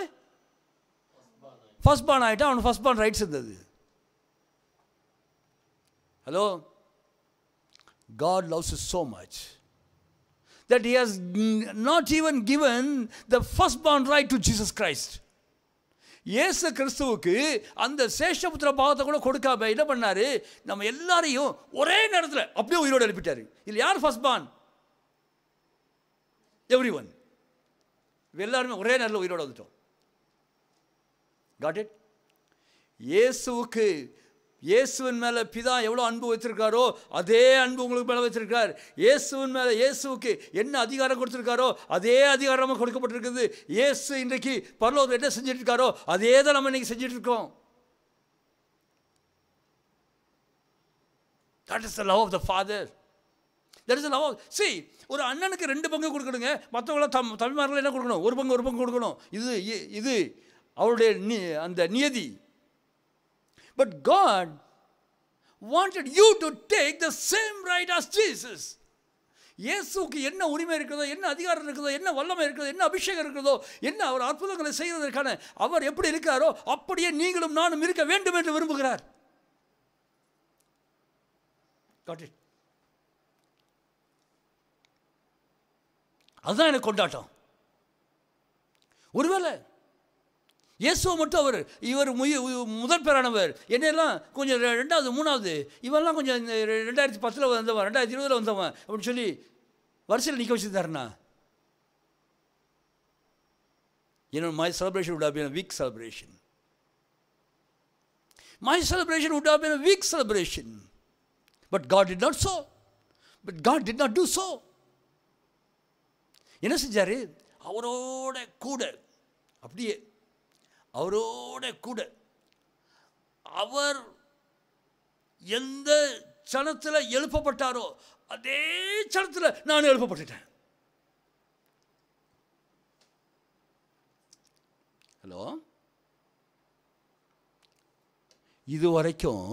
ஃபர்ஸ்ட் பார்ன் ஆகிட்டான். அவனுக்கு ஃபர்ஸ்ட் பார்ன் ரைட்ஸ் இருந்தது. Hello, God loves us so much that he has not even given the firstborn right to Jesus Christ. இயேசு கிறிஸ்துவுக்கு அந்த சேஷ்டபுத்திர பாகத்தை கூட கொடுக்காம என்ன பண்ணாரு? நம்ம எல்லாரையும் ஒரே நேரத்தில் அப்படியே உயிரோடு எழுப்பிட்டாரு. இல்லை யார் ஃபர்ஸ்ட் பார்ன்? Every one. எல்லாருமே ஒரே நேரத்தில் உயிரோடு வந்துட்டோம். Got it? இயேசுவுக்கு இயேசுவின் மேலே பிதா எவ்வளோ அன்பு வைத்திருக்காரோ அதே அன்பு உங்களுக்கு மேலே வச்சிருக்கார். இயேசுவின் மேலே இயேசுவுக்கு என்ன அதிகாரம் கொடுத்துருக்காரோ அதே அதிகாரமாக கொடுக்கப்பட்டிருக்குது. இயேசு இன்றைக்கு பரலோகத்தில் என்ன செஞ்சுட்டு இருக்காரோ அதே தான் நம்ம இன்றைக்கி செஞ்சுட்டு இருக்கோம். That is the love of the Father. That is the love of... See, ஒரு அண்ணனுக்கு 2 பங்கு கொடுக்கணுங்க. மற்றவங்களாம் தமிழ்மாரில் என்ன கொடுக்கணும்? ஒரு பங்கு கொடுக்கணும். இது அவருடைய அந்த நியதி. But God wanted you to take the same right as Jesus. இயேசுவுக்கு என்ன உரிமை இருக்கிறதோ, என்ன அதிகாரம் இருக்கிறதோ, என்ன வல்லமை இருக்கிறதோ, என்ன அபிஷேகம் இருக்கிறதோ, என்ன அவர் அற்புதங்களை செய்வதற்கான அவர் எப்படி இருக்காரோ அப்படியே நீங்களும் நானும் இருக்க வேண்டும் என்று விரும்புகிறார். Got it? அதுதான் எனக்கு கொண்டாட்டம். ஒருவேளை இயேசுவை மட்டும் இவர் முதல் பேரானவர், என்னெல்லாம் கொஞ்சம் 2வது 3வது இவெல்லாம் கொஞ்சம் 2010 வந்தவன் 2020 வந்தவன் அப்படின்னு சொல்லி வரிசையில் நிற்க வச்சுருந்தாருண்ணா, my celebration would have been a weak celebration. My celebration would have been a weak celebration. But God did not so. But God did not do so. என்ன செஞ்சார்? அவரோட கூட, அப்படியே அவரோட கூட, அவர் எந்த சனத்தில் எழுப்பப்பட்டாரோ அதே சனத்தில் நான் எழுப்பப்பட்டுட்டேன். ஹலோ, இதுவரைக்கும்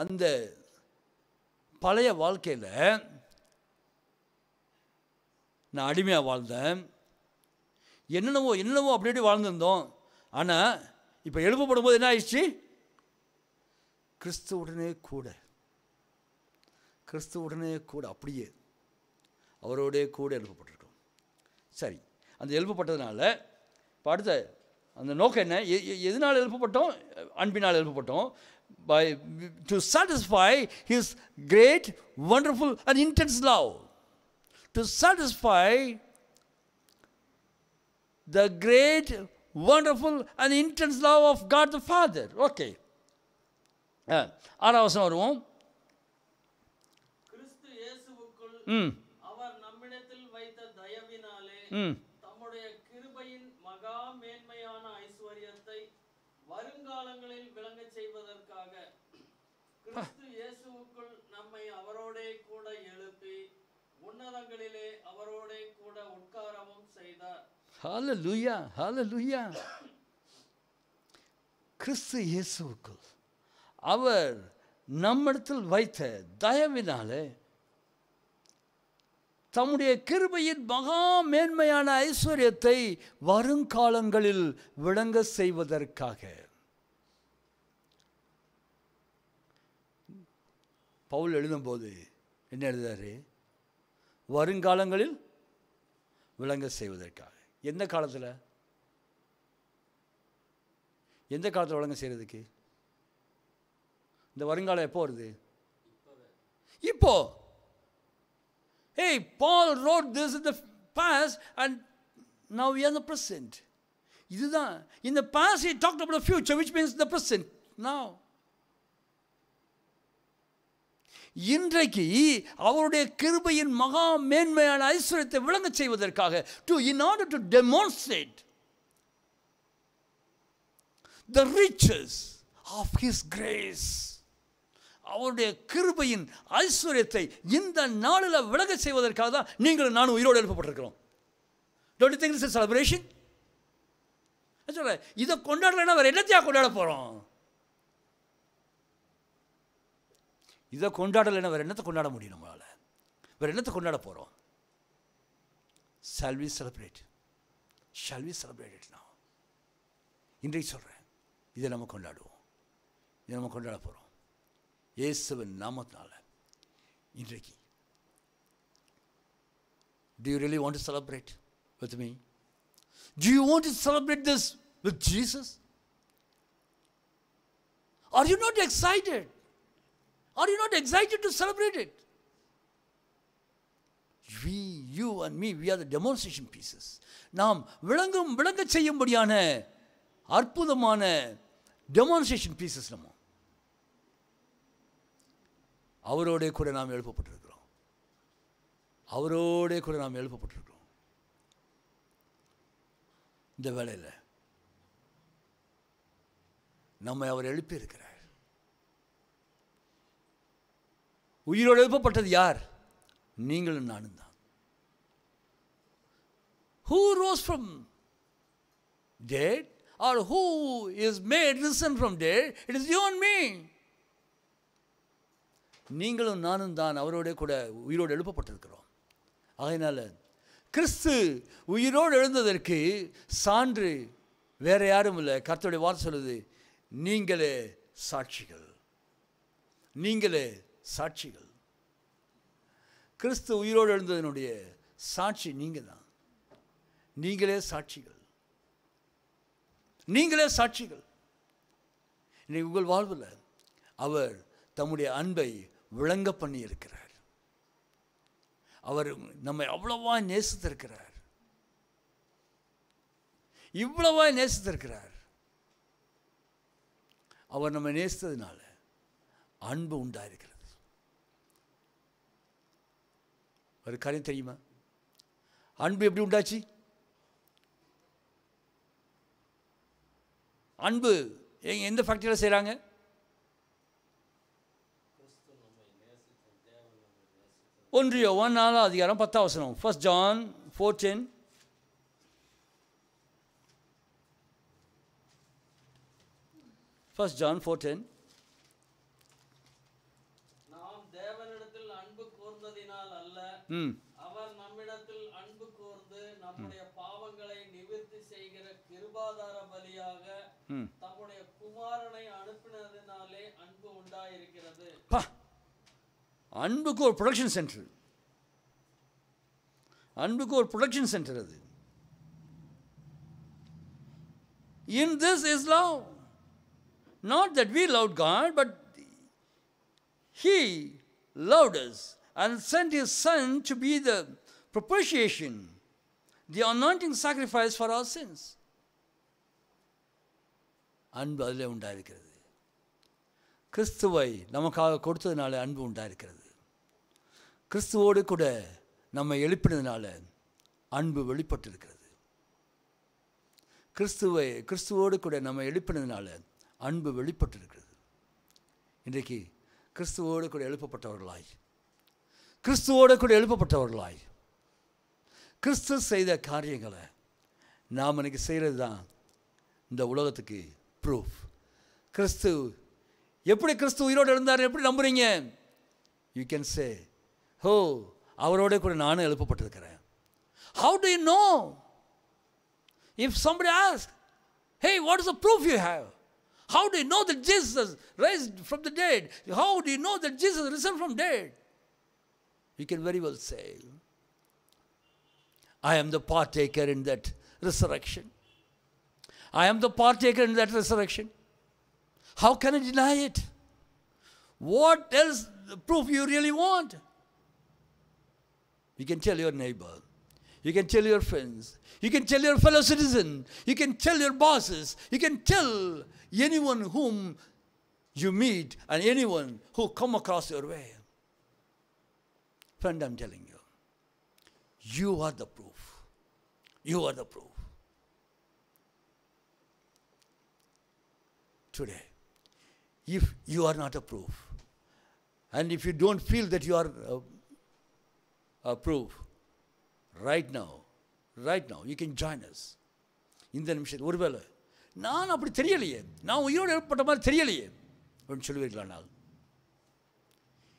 அந்த பழைய வாழ்க்கையில் நான் அடிமையாக வாழ்ந்தேன். என்னென்னவோ அப்படி வாழ்ந்துருந்தோம். ஆனால் இப்போ எழுப்பப்படும் போது என்ன ஆயிடுச்சு? கிறிஸ்துவுடனே கூட அப்படியே அவரோடே கூட எழுப்பப்பட்டிருக்கோம். சரி, அந்த எழுப்பப்பட்டதுனால இப்போ அடுத்த அந்த நோக்கம் என்ன? எதனால் எழுப்பப்பட்டோம்? அன்பினால் எழுப்பப்பட்டோம். To satisfy his great, wonderful and intense love. To satisfy the great, wonderful and intense love of God the Father. Okay. 6வது வசனம் வருவோம். கிறிஸ்து இயேசுவுக்குள் அவர் நம்மிடத்தில் வைத்த தயவினாலே தம்முடைய கிருபையின் மகா மேன்மையான ஐஸ்வரியத்தை வருங்காலங்களில் விளங்கச் செய்வதற்காக கிறிஸ்து இயேசுவுக்குள் நம்மை அவரோடே கூட எழுப்பி உன்னதங்களிலே அவரோடே கூட உட்காரவும் செய்தார். ஹல்லேலூயா, ஹல்லேலூயா. கிறிஸ்து இயேசுவுக்குள் அவர் நம்மிடத்தில் வைத்த தயவினாலே தம்முடைய கிருபையின் மகா மேன்மையான ஐஸ்வர்யத்தை வருங்காலங்களில் விளங்க செய்வதற்காக. பவுல் எழுதும்போது என்ன எழுதுறாரு? வருங்காலங்களில் விளங்க செய்வதற்காக. எந்த காலத்தில் விளங்க செய்கிறதுக்கு? இந்த வருங்காலம் எப்போ வருது? இப்போ. Hey, Paul wrote this in the past and now we are in the present. இதுதான். In the past he talked about the future, which means the present now. இன்றைக்கு அவருடைய கிருபையின் மகா மேன்மையான ஐஸ்வர்யத்தை விளங்க செய்வதற்காக, in order to demonstrate the riches of his grace, அவருடைய கிருபையின் ஐஸ்வர்யத்தை இந்த நாளில் விளங்க செய்வதற்காக தான் நீங்களும் நானும் உயிரோடு எழுப்பப்பட்டிருக்கிறோம். Don't you think this is a celebration? இதை கொண்டாடலைன்னா வேறு என்னத்தையா கொண்டாட போகிறோம்? இதை கொண்டாடலைன்னா வேறு என்னத்தை கொண்டாட முடியும்? நம்மளால் வேறு என்னத்தை கொண்டாட போகிறோம்? Shall we celebrate? Shall we celebrate it now? இன்றைக்கு சொல்கிறேன், இதை நம்ம கொண்டாடுவோம். இதை நம்ம கொண்டாட போகிறோம் இயேசுவின் நாமத்தினால. இன்றைக்கு do you really want to celebrate with me? Do you want to celebrate this with Jesus? Are you not excited? Are you not excited to celebrate it? You and me, we are the demonstration pieces. நாம் விளங்க செய்யும்படியான அற்புதமான demonstration pieces. நம்ம அவரோட கூட நாம் எழுப்பப்பட்டிருக்கிறோம். அவரோட கூட நாம் எழுப்பப்பட்டிருக்கிறோம். இந்த வேளையில் நம்மை அவர் எழுப்பியிருக்கிறார். உயிரோடு எழுப்பப்பட்டது யார்? நீங்களும் நானும் தான். Who rose from dead or who is made risen from dead? It is you and me. நீங்களும் நானும் தான் அவரோட கூட உயிரோடு எழுப்பப்பட்டிருக்கிறோம். அதனால் கிறிஸ்து உயிரோடு எழுந்ததற்கு சான்று வேற யாரும் இல்லை. கர்த்தருடைய வார்த்தை சொல்லுது, நீங்களே சாட்சிகள். நீங்களே சாட்சிகள். கிறிஸ்து உயிரோடு எழுந்ததனுடைய சாட்சி நீங்கள் தான். நீங்களே சாட்சிகள். நீங்களே சாட்சிகள். இன்னைக்கு உங்கள் வாழ்வில் அவர் தம்முடைய அன்பை விளங்க பண்ணி இருக்கிறார். அவர் நம்மை அவ்வளவா நேசித்திருக்கிறார். இவ்வளவா நேசித்திருக்கிறார். அவர் நம்மை நேசித்ததுனால அன்பு உண்டாயிருக்கிறது. ஒரு காரியம் தெரியுமா? அன்பு எப்படி உண்டாச்சு? அன்பு எந்த ஃபேக்டரியில் செய்கிறாங்க? ஒன்று யோவான் 4:10. 1 John 4:10. நாம் தேவனிடத்தில் அன்பு கூர்ந்ததினால் அல்ல, அவர் நம்மிடத்தில் அன்பு கூர்ந்து நம்முடைய பாவங்களை நிவர்த்தி செய்கிற கிருபாதார பலியாக தம்முடைய குமாரனை அனுப்பினதினாலே அன்பு உண்டாயிருக்கிறது. அன்புக்கு ஒரு ப்ரொடக்ஷன் சென்டர். அன்புக்கு ஒரு ப்ரொடக்ஷன் சென்டர் அது. In this is love. Not that we loved God, but He loved us and sent His Son to be the propitiation, the anointing sacrifice for our sins. அன்பு அதில் உண்டாயிருக்கிறது. கிறிஸ்துவை நமக்காக கொடுத்ததுனால அன்பு உண்டாயிருக்கிறது. கிறிஸ்துவோடு கூட நம்மை எழுப்பினதுனால அன்பு வெளிப்பட்டிருக்கிறது. கிறிஸ்துவோடு கூட நம்மை எழுப்பினதுனால அன்பு வெளிப்பட்டிருக்கிறது. இன்றைக்கு கிறிஸ்துவோடு கூட எழுப்பப்பட்டவர்களாய், கிறிஸ்து செய்த காரியங்களை நாம் இன்னைக்கு செய்கிறது தான் இந்த உலகத்துக்கு ப்ரூஃப். எப்படி கிறிஸ்து உயிரோடு எழுந்தார் எப்படி நம்புறீங்க? யூ கேன் சே, ஹோ, அவரோட கூட நானும் எழுப்பப்பட்டிருக்கிறேன். How do you know? If somebody asks, hey, what is the proof you have? How do you know that Jesus raised from the dead? How do you know that Jesus risen from dead? You can very well say, I am the partaker in that resurrection. I am the partaker in that resurrection. How can I deny it? What else proof you really want? You can tell your neighbor. You can tell your friends. You can tell your fellow citizen. You can tell your bosses. You can tell anyone whom you meet and anyone who come across your way. Friend, I'm telling you, you are the proof. You are the proof. Today, if you are not a proof, and if you don't feel that you are a proof, right now, you can join us. இந்த நிமிஷத்தில் ஒருவேளை நான் அப்படி தெரியலையே, நான் உயிரோடு எழுப்பப்பட்ட மாதிரி தெரியலையே அப்படின்னு சொல்லுவீர்களானால்,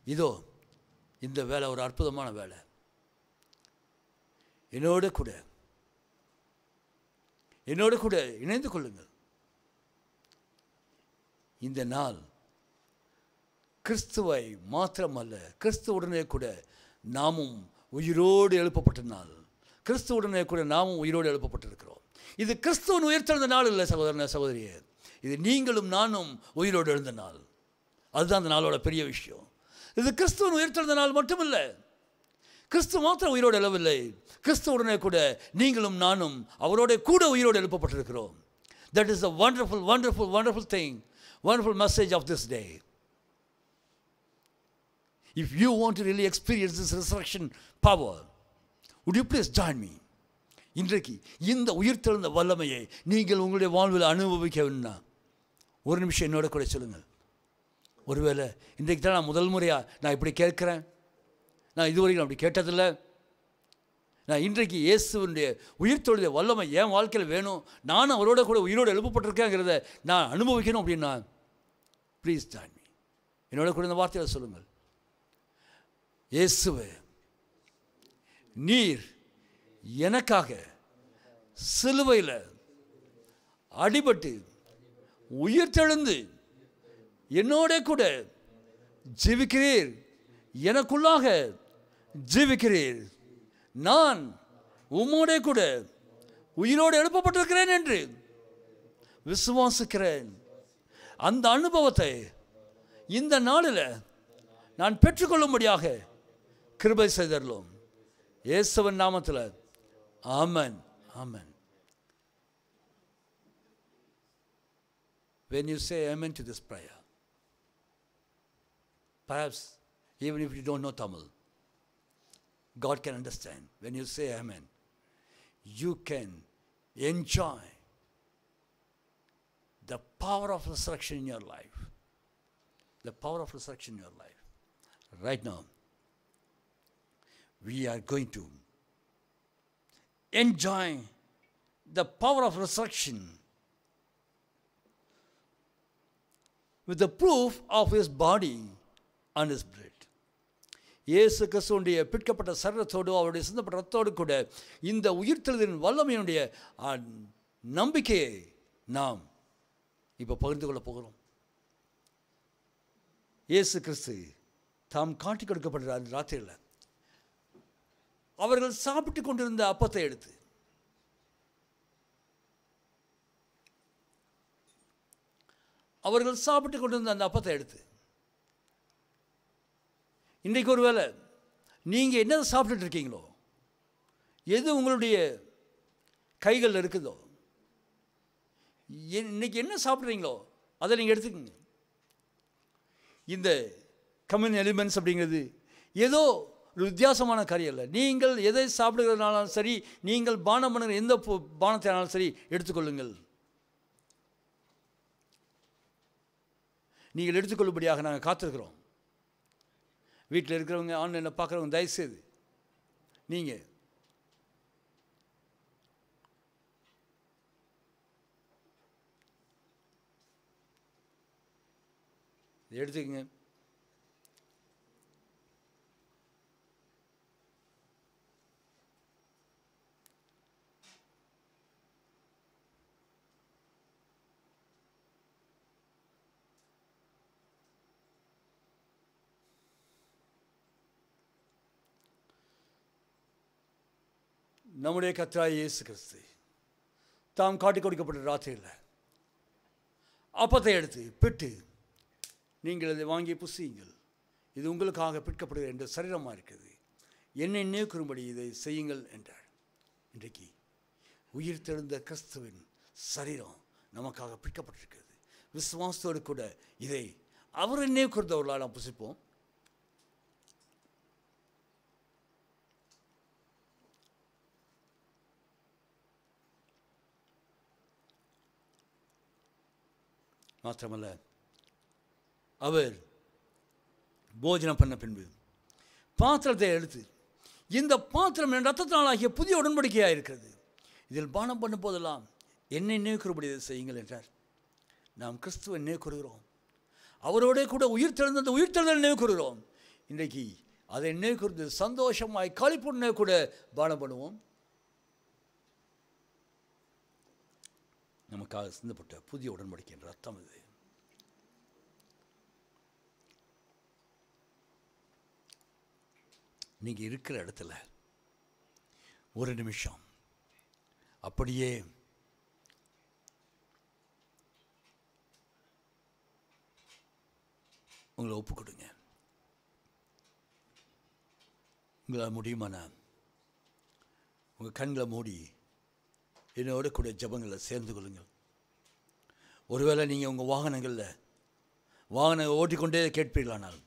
இதோ இந்த வேலை ஒரு அற்புதமான வேலை. என்னோடு கூட இணைந்து கொள்ளுங்கள். இந்த நாள் கிறிஸ்துவை மாத்திரமல்ல, கிறிஸ்துவுடனே கூட நாமும் உயிரோடு எழுப்பப்பட்ட நாள். கிறிஸ்துவுடனே கூட நாமும் உயிரோடு எழுப்பப்பட்டிருக்கிறோம். இது கிறிஸ்துவின் உயிர்த்தெழுந்த நாள் இல்லை சகோதரனே, சகோதரியே. இது நீங்களும் நானும் உயிரோடு எழுந்த நாள். அதுதான் அந்த நாளோட பெரிய விஷயம். இது கிறிஸ்துவின் உயிர்த்தெழுந்த நாள் மட்டுமில்லை. கிறிஸ்து மாத்திரம் உயிரோடு எழவில்லை, கிறிஸ்துவுடனே கூட நீங்களும் நானும் அவரோட கூட உயிரோடு எழுப்பப்பட்டிருக்கிறோம். That is the wonderful, wonderful, wonderful thing, wonderful message of this day. If you want to really experience this resurrection power, would you please join me? இன்றைக்கு இந்த உயிர்த்தெழுந்த வல்லமையை நீங்கள் உங்களுடைய வாழ்வில் அனுபவிக்க வேணும்னா ஒரு நிமிஷம் என்னோட கூட சொல்லுங்கள். ஒருவேளை இன்றைக்கு தான் நான் முதல் முறையாக நான் இப்படி கேட்குறேன், நான் இதுவரைக்கும் அப்படி கேட்டதில்லை, நான் இன்றைக்கு இயேசுவினுடைய உயிர்த்தெழுந்த வல்லமை என் வாழ்க்கையில் வேணும், நானும் அவரோட கூட உயிரோடு எழுப்பப்பட்டிருக்கேங்கிறத நான் அனுபவிக்கணும் அப்படின்னா ப்ளீஸ் ஜாயின் மீ. என்னோட கூட இந்த வார்த்தையை சொல்லுங்கள். இயேசுவே, நீர் எனக்காக சிலுவையில் அடிபட்டு உயிர்த்தெழுந்து என்னோட கூட ஜீவிக்கிறீர், எனக்குள்ளாக ஜீவிக்கிறீர், நான் உம்மோட கூட உயிரோடு எழுப்பப்பட்டிருக்கிறேன் என்று விசுவாசிக்கிறேன். அந்த அனுபவத்தை இந்த நாளில் நான் பெற்றுக்கொள்ளும்படியாக கிருபை செய்தருளும். இயேசுவின் நாமத்தில் ஆமென், ஆமென். When you say amen to this prayer, perhaps even if you don't know Tamil, God can understand. When you say amen, you can enjoy the power of resurrection in your life. The power of resurrection in your life. Right now, we are going to enjoy the power of resurrection with the proof of his body and his blood. இயேசு கிறிஸ்துவுடைய பிற்கப்பட்ட சரீரத்தோடு அவருடைய சிந்தப்பட்ட ரத்தத்தோடு கூட இந்த உயிர்த்தெழுதலின் வல்லமையினுடைய நம்பிக்கையை நாம் இப்போ பகிர்ந்து கொள்ள போகிறோம். இயேசு கிறிஸ்து தாம் காட்டி கொடுக்கப்பட்ட அந்த ராத்திரியில் அவர்கள் சாப்பிட்டு கொண்டிருந்த அப்பத்தை எடுத்து அவர்கள் சாப்பிட்டு கொண்டிருந்த அந்த அப்பத்தை எடுத்து இன்றைக்கு ஒரு வேளை நீங்கள் என்ன சாப்பிட்டுட்டு இருக்கீங்களோ, எது உங்களுடைய கைகளில் இருக்குதோ, இன்னைக்கு என்ன சாப்பிட்றீங்களோ அதை நீங்கள் எடுத்துக்கோங்க. இந்த கம்யூன் எலிமெண்ட்ஸ் அப்படிங்கிறது ஏதோ ஒரு வித்தியாசமான காரியம் இல்லை. நீங்கள் எதை சாப்பிடுகிறதுனாலும் சரி, நீங்கள் பானம் பண்ணுகிற எந்த பானத்தினாலும் சரி எடுத்துக்கொள்ளுங்கள். நீங்கள் எடுத்துக்கொள்ளும்படியாக நாங்கள் காத்திருக்கிறோம். வீட்டில் இருக்கிறவங்க, ஆன்லைனில் பார்க்குறவங்க, தயவுசெய்து நீங்கள் எடுத்துக்கங்க. நம்முடைய கர்த்தராகிய இயேசு கிறிஸ்து தாம் காட்டி கொடுக்கப்பட்ட ராத்திரியில் அப்பத்தை எடுத்து பிட்டு, நீங்கள் அதை வாங்கி புசியுங்கள், இது உங்களுக்காக பிற்கப்படுகிற என்ற சரீரமாக இருக்குது, என்னை நினைக்கும்படி இதை செய்யுங்கள் என்றார். இன்றைக்கு உயிர் தெழுந்த கிறிஸ்துவின் சரீரம் நமக்காக பிற்கப்பட்டிருக்கிறது. விசுவாசத்தோடு கூட இதை அவரை நினைக்கிறவர்களால் நாம் புசிப்போம். மாத்திரமல்ல, அவர் போஜனம் பண்ண பின்பு பாத்திரத்தை எடுத்து, இந்த பாத்திரம் என் ரத்தத்தினாலாகிய புதிய உடன்படிக்கையாக இருக்கிறது, இதில் பானம் பண்ணும் போதெல்லாம் என்னை நினைக்கிறபடி இதை செய்யுங்கள் என்றார். நாம் கிறிஸ்துவை நினைக்கிறோம், அவரோட கூட உயிர்த்தெழுந்த அந்த உயிர்த்தெழுதல் நினைக்கிறோம். இன்றைக்கு அதை நினைக்கிறது சந்தோஷமாய் களிப்புடனே கூட பானம் பண்ணுவோம். நமக்காக சிந்தப்பட்ட புதிய உடன்படிக்கை என்ற ரத்தம் இது. நீங்கள் இருக்கிற இடத்துல ஒரு நிமிஷம் அப்படியே உங்களை ஒப்பு கொடுங்க. உங்களால் முடியுமானா உங்கள் கண்களை மூடி என்னோட கூட ஜெபங்களை சேர்ந்து கொள்ளுங்கள். ஒருவேளை நீங்கள் உங்கள் வாகனம் ஓட்டிக்கொண்டே கேட்பீர்களானால்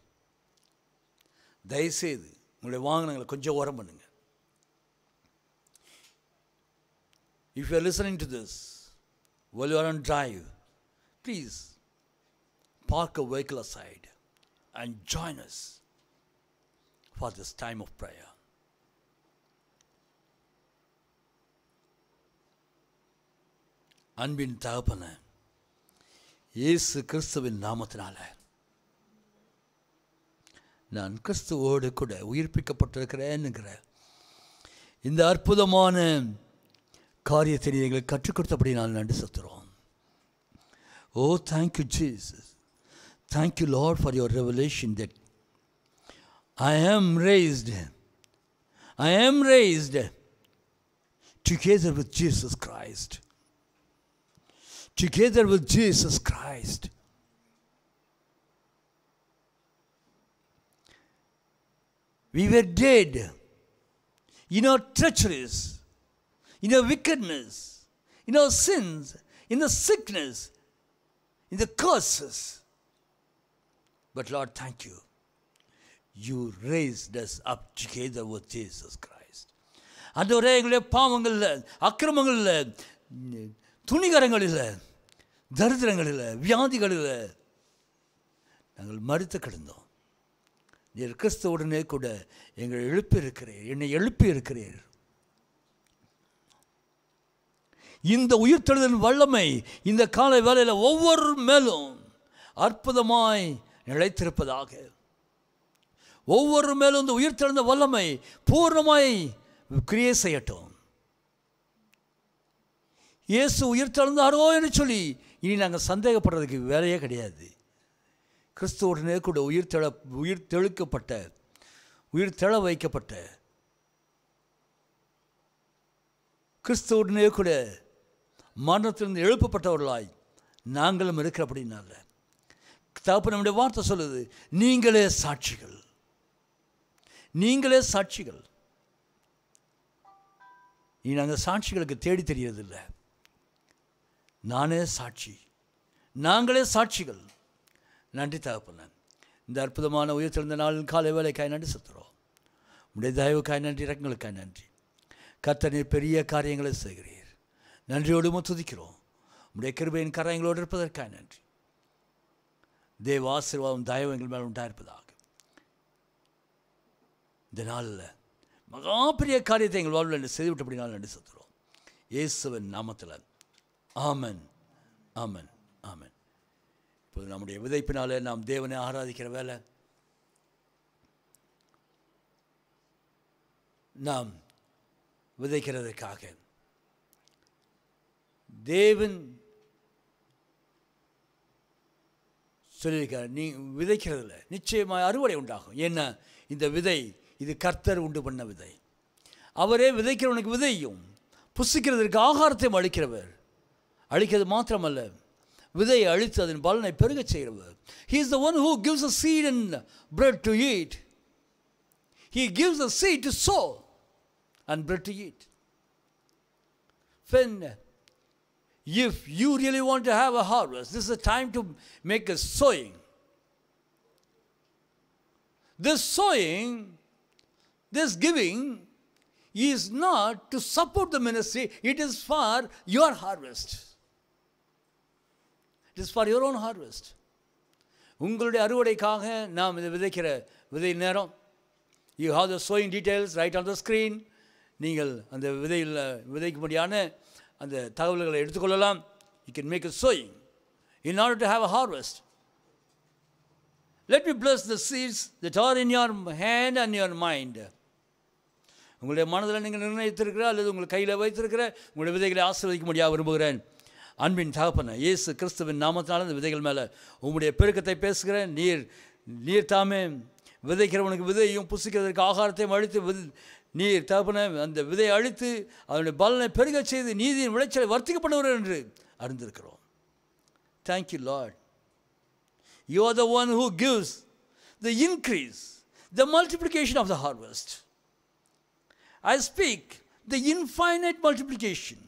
தயவுசெய்து உங்களுடைய வாகனங்களை கொஞ்சம் ஓரம் பண்ணுங்க. If you are listening to this while you are on drive, please park a vehicle aside and join us for this time of prayer. அன்பின் தகப்பனே, இயேசு கிறிஸ்துவின் நாமத்தினால நான் கிறிஸ்துவோடு கூட உயிர்ப்பிக்கப்பட்டிருக்கிறேன்னுங்கிற இந்த அற்புதமான காரியத்தை எங்களுக்கு கற்றுக் கொடுத்தபடி நான் நன்றி செலுத்துகிறோம். Oh, thank you Jesus. Thank you lord for your revelation that I am raised together with Jesus Christ. Together with Jesus Christ. We were dead in our treacheries, in our wickedness, in our sins, in the sickness, in the curses. But Lord, thank you. You raised us up together with Jesus Christ. அந்தவரே, எங்களுடைய பாவங்களில், அக்கிரமங்களில், துணிகரங்களில், தரித்திரங்களில், வியாதிகளில் நாங்கள் மரித்து கிடந்தோம். நீர் கிறிஸ்துவுடனே கூட என்னை எழுப்பி இருக்கிறீர். இந்த உயிர்த்தெழுதலின் வல்லமை இந்த காலை வேளையில் ஒவ்வொரு மேலும் அற்புதமாய் நிலைத்திருப்பதாக. ஒவ்வொரு மேலும் இந்த உயிர்த்தெழுந்த வல்லமை பூர்ணமாய் கிரியை செய்யட்டும். இயேசு உயிர்த்தெழுந்தாரோ என்று சொல்லி இனி நாங்கள் சந்தேகப்படுறதுக்கு வேலையே கிடையாது. கிறிஸ்துவுடனே கூட உயிர்த்தெழ வைக்கப்பட்ட கிறிஸ்துவுடனே கூட மரணத்திலிருந்து எழுப்பப்பட்டவர்களாய் நாங்களும் இருக்கிற அப்படின்னால தகப்பன் நம்முடைய வார்த்தை சொல்லுது, நீங்களே சாட்சிகள். நீ நாங்கள் சாட்சிகளுக்கு தேடி தெரியறதில்லை. நானே சாட்சி, நாங்களே சாட்சிகள். நன்றி தகப்பன. இந்த அற்புதமான உயிர்த்தெழுந்த நாளின் காலை வேலைக்காய் நன்றி செலுத்துகிறோம். உடைய தயவுக்காய் நன்றி, இரக்கங்களுக்காய் நன்றி. கர்த்தர் நீர் பெரிய காரியங்களை செய்கிறீர். நன்றியோடு துதிக்கிறோம். உடைய கிருபையின் கரங்களோடு இருப்பதற்காய் நன்றி. தேவ ஆசீர்வாதம் தயவு எங்கள் மேல் உண்டாயிருப்பதாக. இந்த நாளில் மகா பெரிய காரியத்தை எங்கள் வாழ்வில் என்று செய்துவிட்டு அப்படினாலும் நன்றி செலுத்துகிறோம். இயேசுவின் நாமத்தில் ஆமென், ஆமென், ஆமென். இப்போது நம்முடைய விதைப்பினாலே நாம் தேவனை ஆராதிக்கிற வேலை. நாம் விதைக்கிறதுக்காக தேவன் சொல்லியிருக்கார், நீ விதைக்கிறதில்ல நிச்சயமாக அறுவடை உண்டாகும். ஏன்னா இந்த விதை இது கர்த்தர் உண்டு பண்ண விதை. அவரே விதைக்கிறவனுக்கு விதையும் புசிக்கிறதற்கு ஆகாரத்தையும் அளிக்கிறவர். அளிக்கிறது மாத்திரமல்ல, விதையை அழித்து அதன் பலனை பெருக செய்கிறவர். He is the one who gives a seed and bread to eat. He gives a seed to sow and bread to eat. When if you really want to have a harvest, this is a time to make a sowing. This sowing, this giving is not to support the ministry, it is for your harvest. It is for your own harvest. உங்களுடைய அறுவடைக்காக நாம் இதை விதைக்கிற விதை நேரம். You have the sowing details right on the screen. நீங்கள் அந்த விதைக்கும்படியான அந்த தகவல்களை எடுத்துக்கொள்ளலாம். You can make a sowing in order to have a harvest. Let me bless the seeds that are in your hand and your mind. உங்களுடைய மனதில் நீங்கள் நிர்ணயித்திருக்கிற அல்லது உங்கள் கையில் வைத்திருக்கிற உங்களுடைய விதைகளை ஆசீர்வதிக்க முடியாது விரும்புகிறேன். அன்பின் தகப்பன இயேசு கிறிஸ்துவின் நாமத்தினால இந்த விதைகள் மேலே உங்களுடைய பெருக்கத்தை பேசுகிறேன். நீர் தாமே விதைக்கிறவனுக்கு விதையும் புசிக்கிறதற்கு ஆகாரத்தையும் அழித்து நீர் தகப்பன அந்த விதையை அழித்து அதனுடைய பலனை பெருக செய்து நீதியின் விளைச்சலை வர்த்திக்கப்படுவார் என்று அறிந்திருக்கிறோம். Thank you Lord. You are the one who gives the increase, the multiplication of the harvest. I speak the infinite multiplication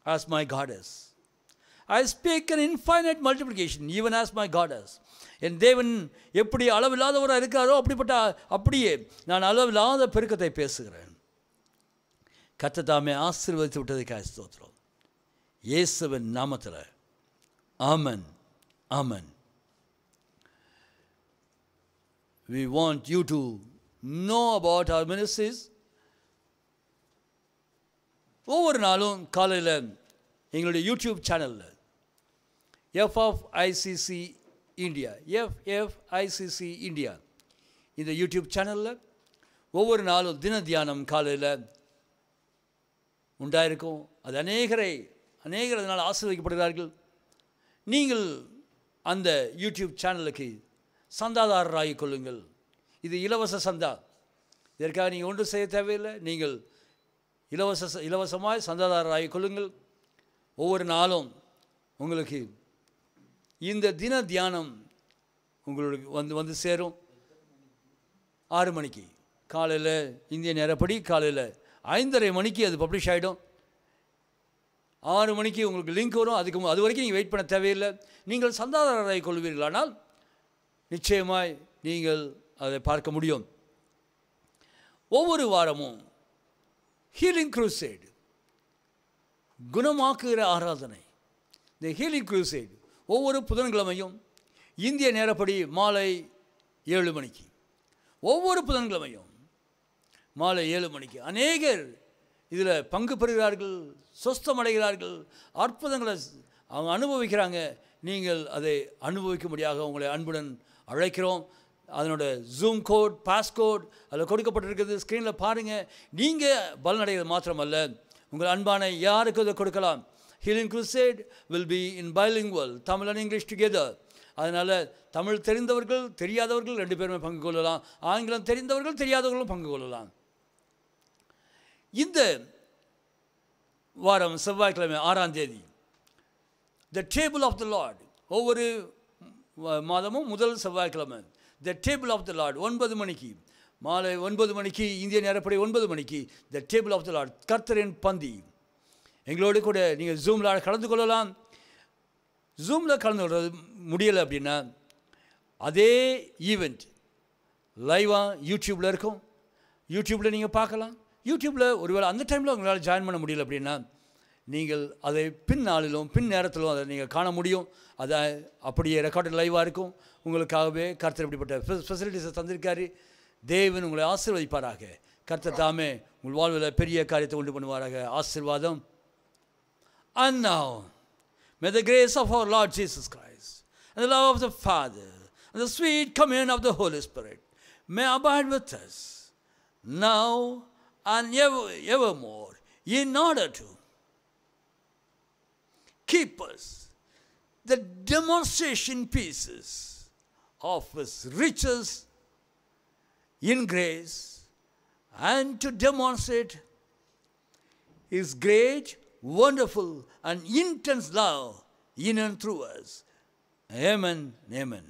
as my goddess. I speak an infinite multiplication, even as my God has. என் தேவன் எப்படி அளவில்லாதவராக இருக்காரோ அப்படியே நான் அளவில்லாத பெருக்கத்தை பேசுகிறேன். கர்த்தர் தாமே ஆசீர்வதித்து விட்டதுக்காக ஸ்தோத்திரம். இயேசுவின் நாமத்தில் ஆமென், ஆமென். We want you to know about our ministries. ஒவ்வொரு நாளும் காலையில் எங்களுடைய யூடியூப் சேனலில் FFICC இந்தியா, FFICC இந்தியா இந்த யூடியூப் சேனலில் ஒவ்வொரு நாளும் தின தியானம் காலையில் உண்டாயிருக்கும். அது அநேகர் அதனால் ஆசீர்வதிக்கப்படுகிறார்கள். நீங்கள் அந்த யூடியூப் சேனலுக்கு சந்தாதாரராகிக் கொள்ளுங்கள். இது இலவச சந்தா. இதற்காக நீங்கள் ஒன்றும் செய்ய தேவையில்லை. நீங்கள் இலவசமாய் சந்தாதாரராகிக் கொள்ளுங்கள். ஒவ்வொரு நாளும் உங்களுக்கு இந்த தின தியானம் உங்களுக்கு வந்து சேரும். 6 மணிக்கு காலையில் இந்திய நேரப்படி காலையில் 5:30 மணிக்கு அது பப்ளிஷ் ஆகிடும். 6 மணிக்கு உங்களுக்கு லிங்க் வரும். அது வரைக்கும் நீங்கள் வெயிட் பண்ண தேவையில்லை. நீங்கள் சந்தாதாரராகிக் கொள்வீர்களானால் நிச்சயமாய் நீங்கள் அதை பார்க்க முடியும். ஒவ்வொரு வாரமும் ஹீலிங் க்ரூசேட், குணமாக்குகிற ஆராதனை, இந்த ஹீலிங் க்ரூசேட் ஒவ்வொரு புதன்கிழமையும் இந்திய நேரப்படி மாலை 7 மணிக்கு, ஒவ்வொரு புதன்கிழமையும் மாலை 7 மணிக்கு அநேகர் இதில் பங்கு பெறுகிறார்கள், சொஸ்தமடைகிறார்கள், அற்புதங்களை அவங்க அனுபவிக்கிறாங்க. நீங்கள் அதை அனுபவிக்கும்படியாக உங்களை அன்புடன் அழைக்கிறோம். அதனோட ஜூம் கோட், பாஸ்கோட் அதில் கொடுக்கப்பட்டிருக்கிறது. ஸ்க்ரீனில் பாருங்கள். நீங்கள் பலனடைகிறது மாத்திரமல்ல, உங்கள் அன்பான யாருக்கு அதை கொடுக்கலாம். Healing crusade will be in bilingual, Tamil and English together. அதனால் தமிழ் தெரிந்தவர்கள் தெரியாதவர்கள் 2 பேருமே பங்கு கொள்ளலாம். ஆங்கிலம் தெரிந்தவர்கள் தெரியாதவர்களும் பங்கு கொள்ளலாம். இந்த வாரம் செவ்வாய்க்கிழமை 6ஆம் தேதி the table of the lord, ஒவ்வொரு மாதமும் முதல் செவ்வாய்க்கிழமை the table of the lord 9 மணிக்கு, மாலை 9 மணிக்கு இந்திய நேரப்படி 9 மணிக்கு the table of the lord, கர்த்தரின் பந்தி. எங்களோடு கூட நீங்கள் ஜூமில் கலந்து கொள்ளலாம். ஜூமில் கலந்து கொள்வது முடியலை அப்படின்னா அதே ஈவெண்ட் லைவாக யூடியூப்பில் இருக்கும். யூடியூப்பில் நீங்கள் பார்க்கலாம். யூடியூப்பில் ஒருவேளை அந்த டைமில் உங்களால் ஜாயின் பண்ண முடியல அப்படின்னா நீங்கள் அதை பின் நாளிலும் பின் நேரத்திலும் அதை நீங்கள் காண முடியும். அதை அப்படியே ரெக்கார்டு லைவாக இருக்கும். உங்களுக்காகவே கர்த்தர் இப்படிப்பட்ட ஃபெசிலிட்டிஸை தந்திருக்காரு. தேவன் உங்களை ஆசீர்வதிப்பாராக. கர்த்தர் தாமே உங்கள் வாழ்வில் பெரிய காரியத்தை உண்டு பண்ணுவாராக. ஆசீர்வாதம். And now, may the grace of our Lord Jesus Christ and the love of the Father and the sweet communion of the Holy Spirit may abide with us now and evermore, in order to keep us the demonstration pieces of His riches in grace, and to demonstrate His great, wonderful and intense love in and through us. Amen. Amen.